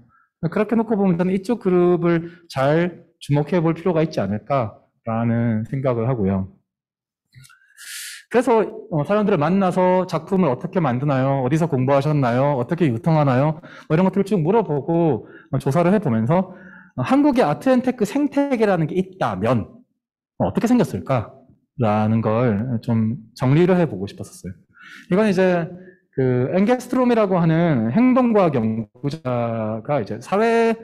그렇게 놓고 보면 저는 이쪽 그룹을 잘 주목해 볼 필요가 있지 않을까라는 생각을 하고요. 그래서 사람들을 만나서 작품을 어떻게 만드나요? 어디서 공부하셨나요? 어떻게 유통하나요? 뭐 이런 것들을 쭉 물어보고 조사를 해보면서 한국의 아트앤테크 생태계라는 게 있다면 어떻게 생겼을까라는 걸 좀 정리를 해보고 싶었어요. 이건 이제 그 엥게스트롬이라고 하는 행동과학 연구자가 이제 사회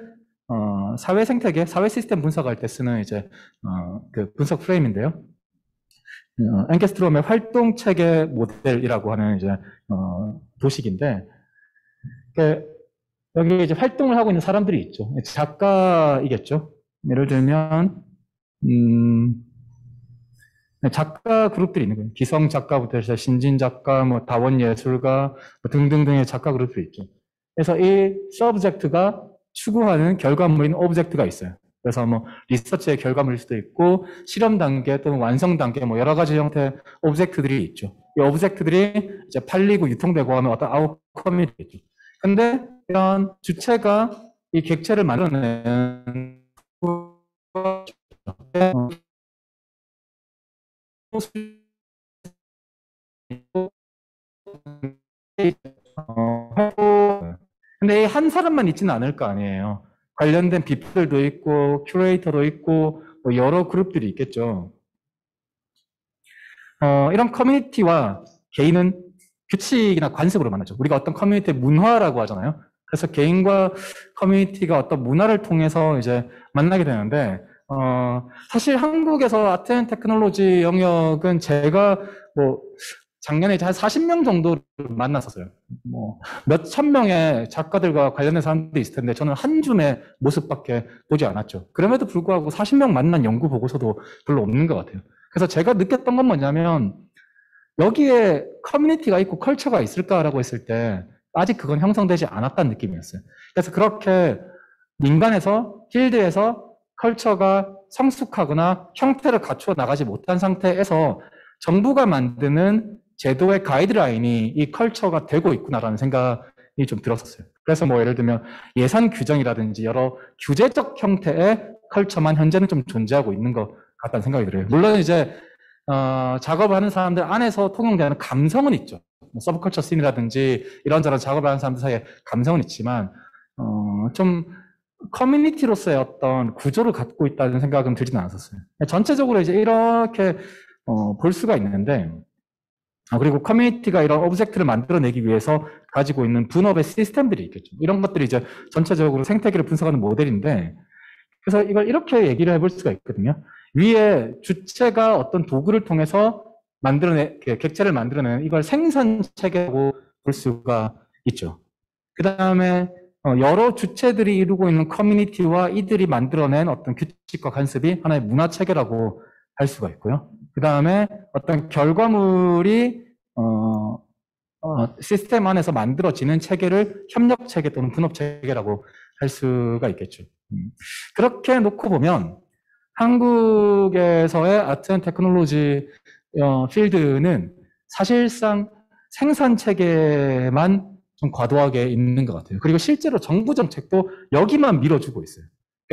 생태계, 사회 시스템 분석할 때 쓰는 이제 그 분석 프레임인데요. 엥게스트롬의 활동 체계 모델이라고 하는 이제 도식인데, 여기 이제 활동을 하고 있는 사람들이 있죠. 작가이겠죠. 예를 들면 작가 그룹들이 있는 거예요. 기성 작가부터 해서 신진 작가, 뭐 다원 예술가 뭐 등등등의 작가 그룹들이 있죠. 그래서 이 서브젝트가 추구하는 결과물인 오브젝트가 있어요. 그래서 뭐 리서치의 결과물일 수도 있고 실험 단계 또는 완성 단계 뭐 여러 가지 형태의 오브젝트들이 있죠. 이 오브젝트들이 이제 팔리고 유통되고 하면 어떤 아웃컴이 되겠죠. 근데 이런 주체가 이 객체를 만들어내는 근데 한 사람만 있지는 않을 거 아니에요. 관련된 비플도 있고 큐레이터도 있고 뭐 여러 그룹들이 있겠죠. 이런 커뮤니티와 개인은 규칙이나 관습으로 만나죠. 우리가 어떤 커뮤니티의 문화라고 하잖아요. 그래서 개인과 커뮤니티가 어떤 문화를 통해서 이제 만나게 되는데 사실 한국에서 아트 앤 테크놀로지 영역은 제가 뭐 작년에 이제 한 40명 정도를 만났었어요. 뭐 몇천 명의 작가들과 관련된 사람들이 있을 텐데 저는 한 줌의 모습밖에 보지 않았죠. 그럼에도 불구하고 40명 만난 연구 보고서도 별로 없는 것 같아요. 그래서 제가 느꼈던 건 뭐냐면 여기에 커뮤니티가 있고 컬처가 있을까라고 했을 때 아직 그건 형성되지 않았다는 느낌이었어요. 그래서 그렇게 민간에서 필드에서 컬처가 성숙하거나 형태를 갖추어 나가지 못한 상태에서 정부가 만드는 제도의 가이드라인이 이 컬처가 되고 있구나라는 생각이 좀 들었었어요. 그래서 뭐 예를 들면 예산 규정이라든지 여러 규제적 형태의 컬처만 현재는 좀 존재하고 있는 것 같다는 생각이 들어요. 물론 이제 작업을 하는 사람들 안에서 통용되는 감성은 있죠. 뭐 서브컬처 씬이라든지 이런저런 작업을 하는 사람들 사이에 감성은 있지만 좀 커뮤니티로서의 어떤 구조를 갖고 있다는 생각은 들지는 않았었어요. 전체적으로 이제 이렇게 볼 수가 있는데 그리고 커뮤니티가 이런 오브젝트를 만들어내기 위해서 가지고 있는 분업의 시스템들이 있겠죠. 이런 것들이 이제 전체적으로 생태계를 분석하는 모델인데 그래서 이걸 이렇게 얘기를 해볼 수가 있거든요. 위에 주체가 어떤 도구를 통해서 객체를 만들어내는 이걸 생산 체계라고 볼 수가 있죠. 그 다음에 여러 주체들이 이루고 있는 커뮤니티와 이들이 만들어낸 어떤 규칙과 관습이 하나의 문화 체계라고 할 수가 있고요. 그 다음에 어떤 결과물이 시스템 안에서 만들어지는 체계를 협력 체계 또는 분업 체계라고 할 수가 있겠죠. 그렇게 놓고 보면 한국에서의 아트 앤 테크놀로지 필드는 사실상 생산 체계만 좀 과도하게 있는 것 같아요. 그리고 실제로 정부 정책도 여기만 밀어주고 있어요.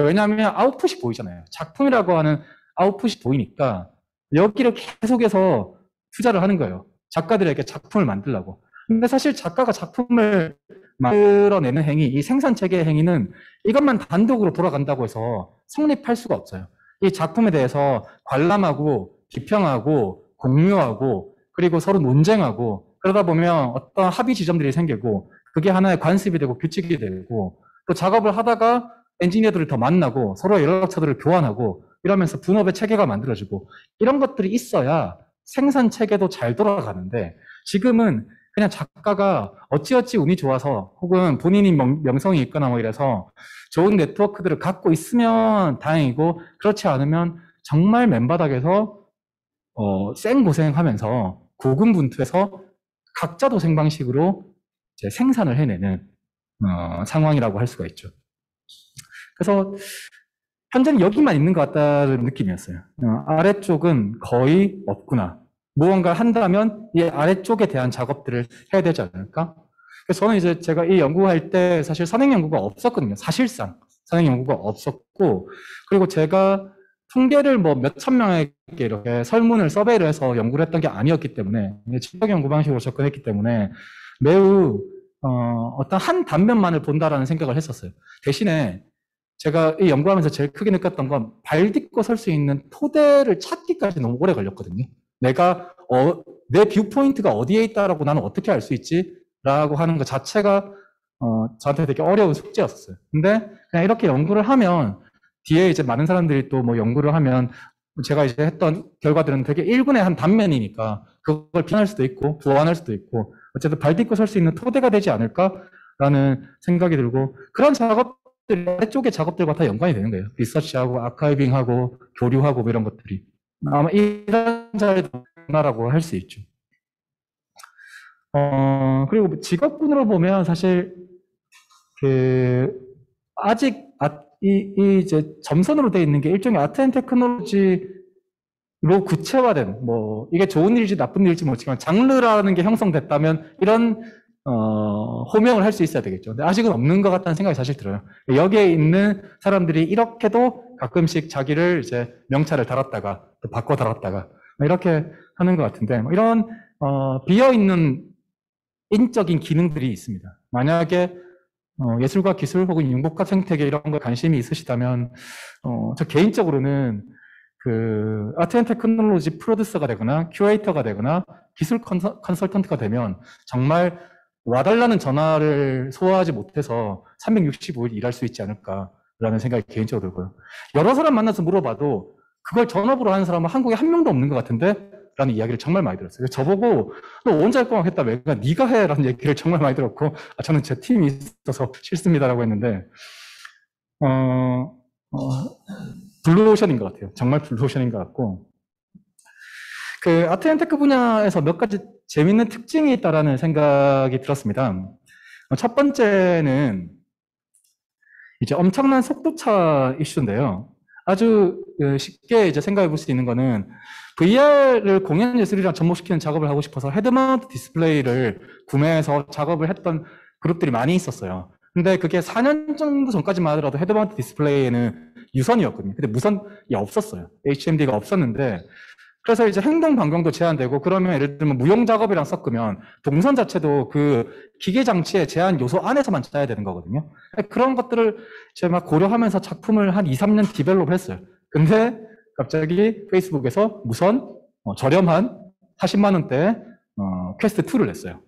왜냐하면 아웃풋이 보이잖아요. 작품이라고 하는 아웃풋이 보이니까 여기를 계속해서 투자를 하는 거예요. 작가들에게 작품을 만들려고. 근데 사실 작가가 작품을 만들어내는 행위, 이 생산체계의 행위는 이것만 단독으로 돌아간다고 해서 성립할 수가 없어요. 이 작품에 대해서 관람하고 비평하고 공유하고 그리고 서로 논쟁하고 그러다 보면 어떤 합의 지점들이 생기고 그게 하나의 관습이 되고 규칙이 되고 또 작업을 하다가 엔지니어들을 더 만나고 서로 연락처들을 교환하고 이러면서 분업의 체계가 만들어지고 이런 것들이 있어야 생산 체계도 잘 돌아가는데 지금은 그냥 작가가 어찌어찌 운이 좋아서 혹은 본인이 명성이 있거나 뭐 이래서 좋은 네트워크들을 갖고 있으면 다행이고 그렇지 않으면 정말 맨바닥에서 생고생하면서 고군분투해서 각자 도생 방식으로 이제 생산을 해내는 상황이라고 할 수가 있죠. 그래서 현재는 여기만 있는 것 같다는 느낌이었어요. 아래쪽은 거의 없구나. 무언가를 한다면 이 아래쪽에 대한 작업들을 해야 되지 않을까? 그래서 저는 이제 제가 이 연구할 때 사실 선행 연구가 없었거든요. 사실상 선행 연구가 없었고 그리고 제가 통계를 뭐 몇천 명에게 이렇게 설문을 서베이를 해서 연구를 했던 게 아니었기 때문에 지적 연구 방식으로 접근했기 때문에 매우 어떤 한 단면만을 본다라는 생각을 했었어요. 대신에 제가 이 연구하면서 제일 크게 느꼈던 건 발 딛고 설 수 있는 토대를 찾기까지 너무 오래 걸렸거든요. 내가 내 뷰포인트가 어디에 있다라고 나는 어떻게 알 수 있지? 라고 하는 것 자체가 저한테 되게 어려운 숙제였어요. 근데 그냥 이렇게 연구를 하면 뒤에 이제 많은 사람들이 또 뭐 연구를 하면 제가 이제 했던 결과들은 되게 일군의 한 단면이니까 그걸 비난할 수도 있고 보완할 수도 있고 어쨌든 발 딛고 설 수 있는 토대가 되지 않을까라는 생각이 들고 그런 작업들이 아래쪽의 작업들과 다 연관이 되는 거예요. 리서치하고 아카이빙하고 교류하고 뭐 이런 것들이 아마 이런 자리라고 할 수 있죠. 그리고 직업군으로 보면 사실 아직 이제 점선으로 되어 있는 게 일종의 아트 앤 테크놀로지로 구체화된 이게 좋은 일일지 나쁜 일일지 모르지만 장르라는 게 형성됐다면 이런 호명을 할 수 있어야 되겠죠. 근데 아직은 없는 것 같다는 생각이 사실 들어요. 여기에 있는 사람들이 이렇게도 가끔씩 자기를 이제 명찰을 달았다가 또 바꿔 달았다가 이렇게 하는 것 같은데 이런 비어있는 인적인 기능들이 있습니다. 만약에 예술과 기술 혹은 융복합 생태계 이런 거에 관심이 있으시다면 저 개인적으로는 그 아트 앤 테크놀로지 프로듀서가 되거나 큐레이터가 되거나 기술 컨설턴트가 되면 정말 와달라는 전화를 소화하지 못해서 365일 일할 수 있지 않을까라는 생각이 개인적으로 들고요. 여러 사람 만나서 물어봐도 그걸 전업으로 하는 사람은 한국에 한 명도 없는 것 같은데? 라는 이야기를 정말 많이 들었어요. 저보고 너 혼자 할 거면 했다 왜 네가 해? 라는 얘기를 정말 많이 들었고 저는 제 팀이 있어서 싫습니다라고 했는데 블루오션인 것 같아요. 정말 블루오션인 것 같고 그 아트 앤 테크 분야에서 몇 가지 재밌는 특징이 있다라는 생각이 들었습니다. 첫 번째는 이제 엄청난 속도차 이슈인데요. 아주 쉽게 이제 생각해 볼 수 있는 거는 VR을 공연 예술이랑 접목시키는 작업을 하고 싶어서 헤드마운트 디스플레이를 구매해서 작업을 했던 그룹들이 많이 있었어요. 근데 그게 4년 정도 전까지만 하더라도 헤드마운트 디스플레이에는 유선이었거든요. 근데 무선이 없었어요. HMD가 없었는데 그래서 이제 행동 반경도 제한되고 그러면 예를 들면 무용 작업이랑 섞으면 동선 자체도 그 기계 장치의 제한 요소 안에서만 짜야 되는 거거든요. 그런 것들을 제가 막 고려하면서 작품을 한 2, 3년 디벨롭 했어요. 근데 갑자기 페이스북에서 무선 저렴한 40만 원대 퀘스트 2를 냈어요.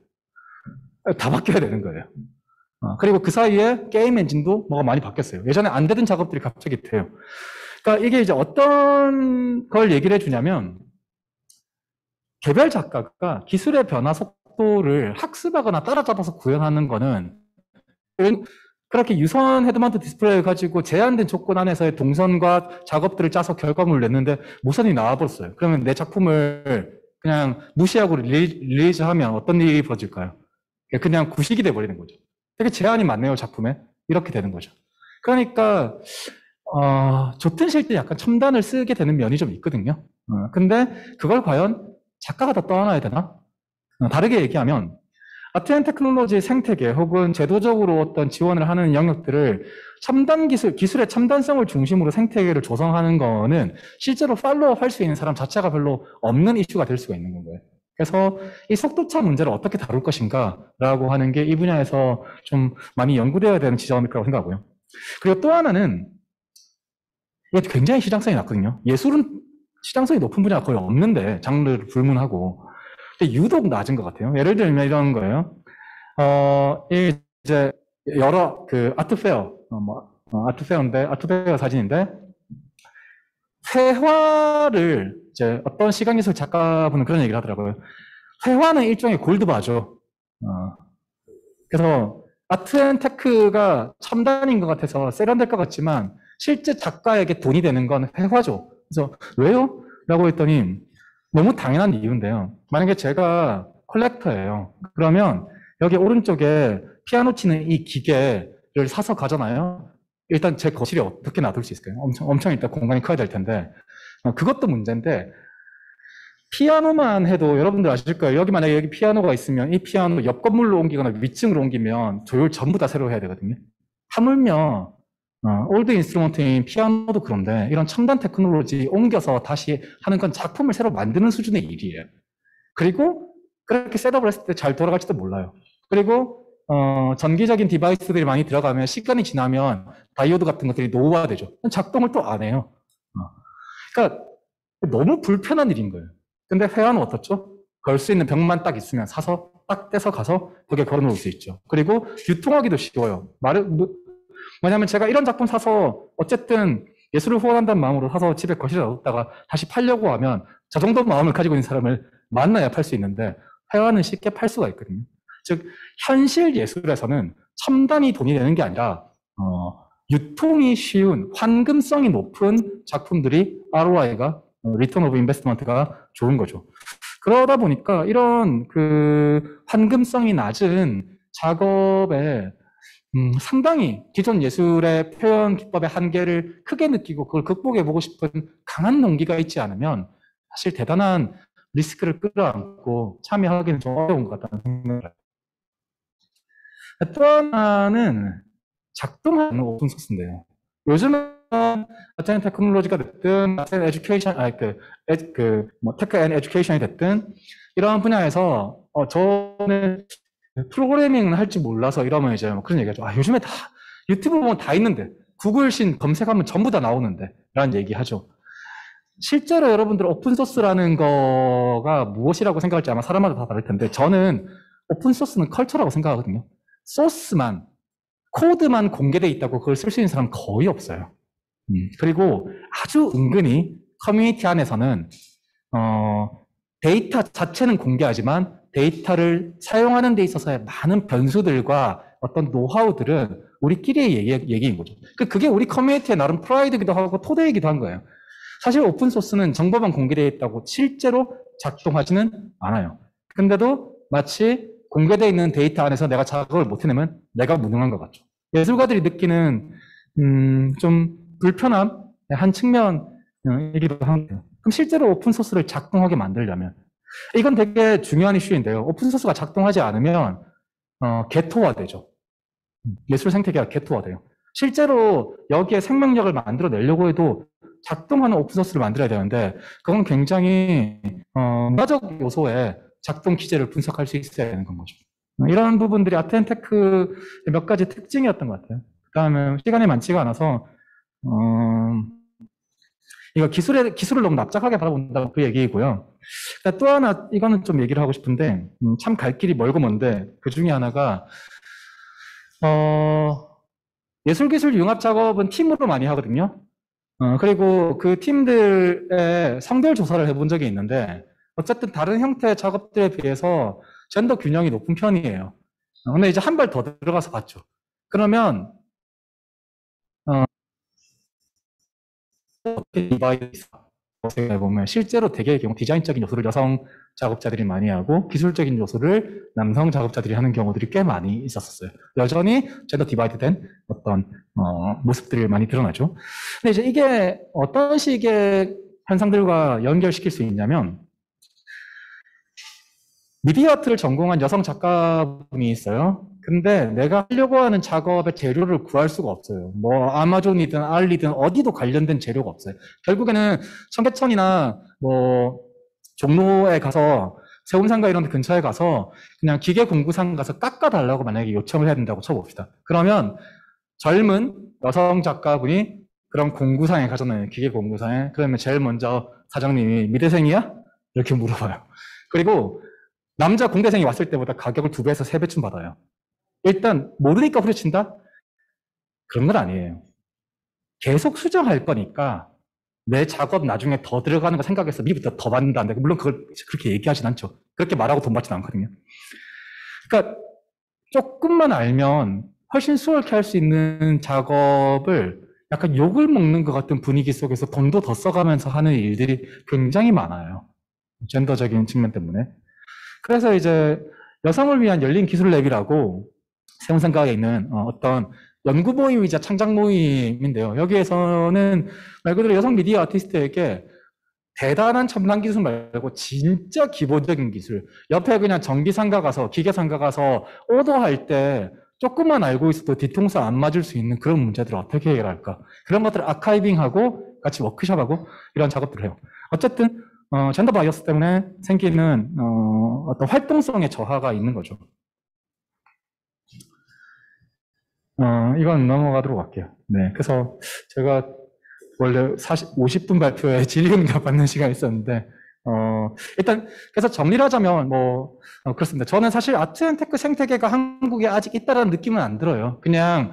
다 바뀌어야 되는 거예요. 그리고 그 사이에 게임 엔진도 뭐가 많이 바뀌었어요. 예전에 안 되던 작업들이 갑자기 돼요. 그러니까 이게 이제 어떤 걸 얘기를 해주냐면 개별 작가가 기술의 변화 속도를 학습하거나 따라잡아서 구현하는 거는 그렇게 유선 헤드마운트 디스플레이를 가지고 제한된 조건 안에서의 동선과 작업들을 짜서 결과물을 냈는데 무선이 나와버렸어요. 그러면 내 작품을 그냥 무시하고 릴리즈하면 어떤 일이 벌어질까요? 그냥 구식이 돼버리는 거죠. 되게 제한이 많네요, 작품에. 이렇게 되는 거죠. 그러니까 좋든 싫든 약간 첨단을 쓰게 되는 면이 좀 있거든요. 근데 그걸 과연 작가가 더 떠안아야 되나? 다르게 얘기하면 아트 앤 테크놀로지 생태계 혹은 제도적으로 어떤 지원을 하는 영역들을 첨단 기술의 첨단성을 중심으로 생태계를 조성하는 거는 실제로 팔로우할 수 있는 사람 자체가 별로 없는 이슈가 될 수가 있는 거예요. 그래서 이 속도차 문제를 어떻게 다룰 것인가라고 하는 게 이 분야에서 좀 많이 연구되어야 되는 지점일 거라고 생각하고요. 그리고 또 하나는 이게 굉장히 시장성이 낮거든요. 예술은 시장성이 높은 분야가 거의 없는데 장르를 불문하고 근데 유독 낮은 것 같아요. 예를 들면 이런 거예요. 이제 여러 그 아트페어, 아트페어 사진인데 회화를 이제 어떤 시각예술 작가분은 그런 얘기를 하더라고요. 회화는 일종의 골드바죠. 그래서 아트 앤 테크가 첨단인 것 같아서 세련될 것 같지만 실제 작가에게 돈이 되는 건 회화죠. 그래서 왜요? 라고 했더니 너무 당연한 이유인데요. 만약에 제가 컬렉터예요. 그러면 여기 오른쪽에 피아노 치는 이 기계를 사서 가잖아요. 일단 제 거실에 어떻게 놔둘 수 있을까요? 엄청 일단 공간이 커야 될 텐데 그것도 문제인데 피아노만 해도 여러분들 아실 거예요. 여기 만약에 여기 피아노가 있으면 이 피아노 옆 건물로 옮기거나 위층으로 옮기면 조율 전부 다 새로 해야 되거든요. 하물며 올드 인스트루먼트인 피아노도 그런데 이런 첨단 테크놀로지 옮겨서 다시 하는 건 작품을 새로 만드는 수준의 일이에요. 그리고 그렇게 셋업을 했을 때 잘 돌아갈지도 몰라요. 그리고 전기적인 디바이스들이 많이 들어가면 시간이 지나면 다이오드 같은 것들이 노후화되죠. 작동을 또 안 해요. 그러니까 너무 불편한 일인 거예요. 근데 회화는 어떻죠? 걸 수 있는 벽만 딱 있으면 사서 딱 떼서 가서 벽에 걸어 놓을 수 있죠. 그리고 유통하기도 쉬워요. 뭐냐면 제가 이런 작품 사서 어쨌든 예술을 후원한다는 마음으로 사서 집에 거실에 놔뒀다가 다시 팔려고 하면 저 정도 마음을 가지고 있는 사람을 만나야 팔 수 있는데 회화는 쉽게 팔 수가 있거든요. 즉 현실 예술에서는 첨단이 돈이 되는 게 아니라 유통이 쉬운 환금성이 높은 작품들이 ROI가 리턴 오브 인베스트먼트가 좋은 거죠. 그러다 보니까 이런 그 환금성이 낮은 작업에 상당히 기존 예술의 표현 기법의 한계를 크게 느끼고 그걸 극복해보고 싶은 강한 동기가 있지 않으면 사실 대단한 리스크를 끌어안고 참여하기는 좀 어려운 것 같다는 생각을 해요. 또 하나는 작동하는 오픈소스인데요. 요즘은 아테네 테크놀로지가 됐든 아테네 에듀케이션, 테크 앤 에듀케이션이 됐든 이러한 분야에서 저는 프로그래밍을 할 줄 몰라서 이러면 이제 뭐 그런 얘기하죠. 요즘에 다 유튜브 보면 다 있는데 구글신 검색하면 전부 다 나오는데 라는 얘기하죠. 실제로 여러분들 오픈소스라는 거가 무엇이라고 생각할지 아마 사람마다 다 다를 텐데 저는 오픈소스는 컬처라고 생각하거든요. 소스만 코드만 공개돼 있다고 그걸 쓸 수 있는 사람 거의 없어요. 그리고 아주 은근히 커뮤니티 안에서는 데이터 자체는 공개하지만 데이터를 사용하는 데 있어서의 많은 변수들과 어떤 노하우들은 우리끼리의 얘기인 거죠. 그게 우리 커뮤니티의 나름 프라이드이기도 하고 토대이기도 한 거예요. 사실 오픈소스는 정보만 공개되어 있다고 실제로 작동하지는 않아요. 근데도 마치 공개되어 있는 데이터 안에서 내가 작업을 못 해내면 내가 무능한 것 같죠. 예술가들이 느끼는 좀 불편함 한 측면이기도 한데요. 그럼 실제로 오픈소스를 작동하게 만들려면 이건 되게 중요한 이슈인데요. 오픈소스가 작동하지 않으면 개토화되죠. 예술 생태계가 개토화돼요. 실제로 여기에 생명력을 만들어내려고 해도 작동하는 오픈소스를 만들어야 되는데 그건 굉장히 문화적 요소의 작동 기제를 분석할 수 있어야 되는 건 거죠. 이런 부분들이 아테네 테크의 몇 가지 특징이었던 것 같아요. 그 다음에 시간이 많지가 않아서 이거 기술을 너무 납작하게 바라본다고 그 얘기이고요. 또 하나 이거는 좀 얘기를 하고 싶은데 참 갈 길이 멀고 먼데 그 중에 하나가 예술기술 융합 작업은 팀으로 많이 하거든요. 그리고 그 팀들의 성별 조사를 해본 적이 있는데 어쨌든 다른 형태의 작업들에 비해서 젠더 균형이 높은 편이에요. 근데 이제 한 발 더 들어가서 봤죠. 그러면 어떻게 디바이드 보면 실제로 대개의 경우 디자인적인 요소를 여성 작업자들이 많이 하고 기술적인 요소를 남성 작업자들이 하는 경우들이 꽤 많이 있었어요. 여전히 젠더 디바이드된 어떤 모습들이 많이 드러나죠. 근데 이제 이게 어떤 식의 현상들과 연결시킬 수 있냐면 미디어 아트를 전공한 여성 작가분이 있어요. 근데 내가 하려고 하는 작업의 재료를 구할 수가 없어요. 뭐 아마존이든 알리든 어디도 관련된 재료가 없어요. 결국에는 청계천이나 뭐 종로에 가서 세움상가 이런 데 근처에 가서 그냥 기계 공구상 가서 깎아달라고 만약에 요청을 해야 된다고 쳐봅시다. 그러면 젊은 여성 작가분이 그런 공구상에 가잖아요. 기계 공구상에. 그러면 제일 먼저 사장님이 미대생이야? 이렇게 물어봐요. 그리고 남자 공대생이 왔을 때보다 가격을 2배에서 3배쯤 받아요. 일단 모르니까 후려친다? 그런 건 아니에요. 계속 수정할 거니까 내 작업 나중에 더 들어가는 거 생각해서 미리부터 더 받는다는데 물론 그걸 그렇게 얘기하진 않죠. 그렇게 말하고 돈 받진 않거든요. 그러니까 조금만 알면 훨씬 수월하게 할 수 있는 작업을 약간 욕을 먹는 것 같은 분위기 속에서 돈도 더 써가면서 하는 일들이 굉장히 많아요. 젠더적인 측면 때문에. 그래서 이제 여성을 위한 열린 기술 랩이라고 세운상가에 있는 어떤 연구 모임이자 창작 모임인데요. 여기에서는 말 그대로 여성 미디어 아티스트에게 대단한 첨단 기술 말고 진짜 기본적인 기술, 옆에 그냥 전기상가 가서 기계상가 가서 오더할 때 조금만 알고 있어도 뒤통수 안 맞을 수 있는 그런 문제들을 어떻게 해결할까, 그런 것들을 아카이빙하고 같이 워크숍하고 이런 작업들을 해요. 어쨌든 젠더 바이어스 때문에 생기는 어떤 활동성의 저하가 있는 거죠. 이건 넘어가도록 할게요. 네, 그래서 제가 원래 50분 발표에 질의응답 받는 시간이 있었는데 일단, 그래서 정리를 하자면, 그렇습니다. 저는 사실 아트앤테크 생태계가 한국에 아직 있다라는 느낌은 안 들어요. 그냥,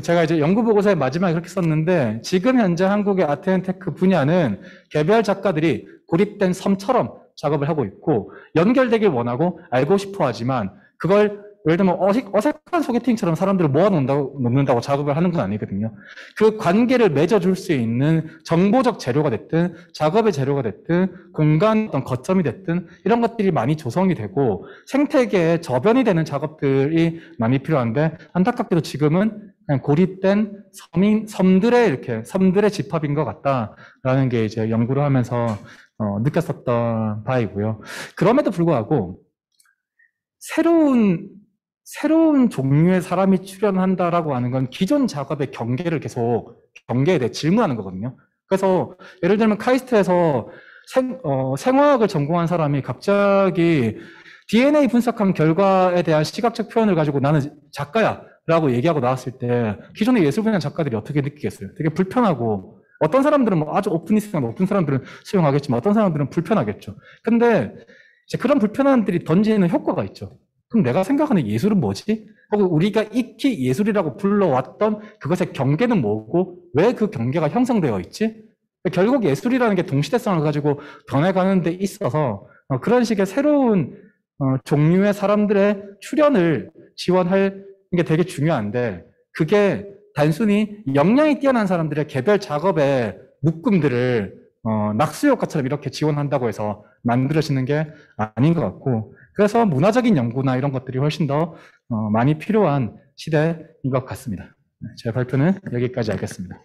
제가 이제 연구 보고서에 마지막에 그렇게 썼는데, 지금 현재 한국의 아트앤테크 분야는 개별 작가들이 고립된 섬처럼 작업을 하고 있고, 연결되길 원하고 알고 싶어 하지만, 그걸 예를 들면 어색한 소개팅처럼 사람들을 놓는다고 작업을 하는 건 아니거든요. 그 관계를 맺어줄 수 있는 정보적 재료가 됐든 작업의 재료가 됐든 공간 어떤 거점이 됐든 이런 것들이 많이 조성이 되고 생태계에 저변이 되는 작업들이 많이 필요한데 안타깝게도 지금은 그냥 고립된 섬들의 집합인 것 같다라는 게 이제 연구를 하면서 느꼈었던 바이고요. 그럼에도 불구하고 새로운 종류의 사람이 출연한다라고 하는 건 기존 작업의 경계에 대해 질문하는 거거든요. 그래서 예를 들면 카이스트에서 생화학을 전공한 사람이 갑자기 DNA 분석한 결과에 대한 시각적 표현을 가지고 나는 작가야 라고 얘기하고 나왔을 때 기존의 예술 분야 작가들이 어떻게 느끼겠어요? 되게 불편하고 어떤 사람들은 아주 오픈리스트가 높은 사람들은 수용하겠지만 어떤 사람들은 불편하겠죠. 근데 이제 그런 불편함들이 던지는 효과가 있죠. 그럼 내가 생각하는 예술은 뭐지? 혹은 우리가 익히 예술이라고 불러왔던 그것의 경계는 뭐고 왜 그 경계가 형성되어 있지? 결국 예술이라는 게 동시대성을 가지고 변해가는 데 있어서 그런 식의 새로운 종류의 사람들의 출연을 지원할 게 되게 중요한데 그게 단순히 역량이 뛰어난 사람들의 개별 작업의 묶음들을 낙수효과처럼 이렇게 지원한다고 해서 만들어지는 게 아닌 것 같고 그래서 문화적인 연구나 이런 것들이 훨씬 더 많이 필요한 시대인 것 같습니다. 제 발표는 여기까지 하겠습니다.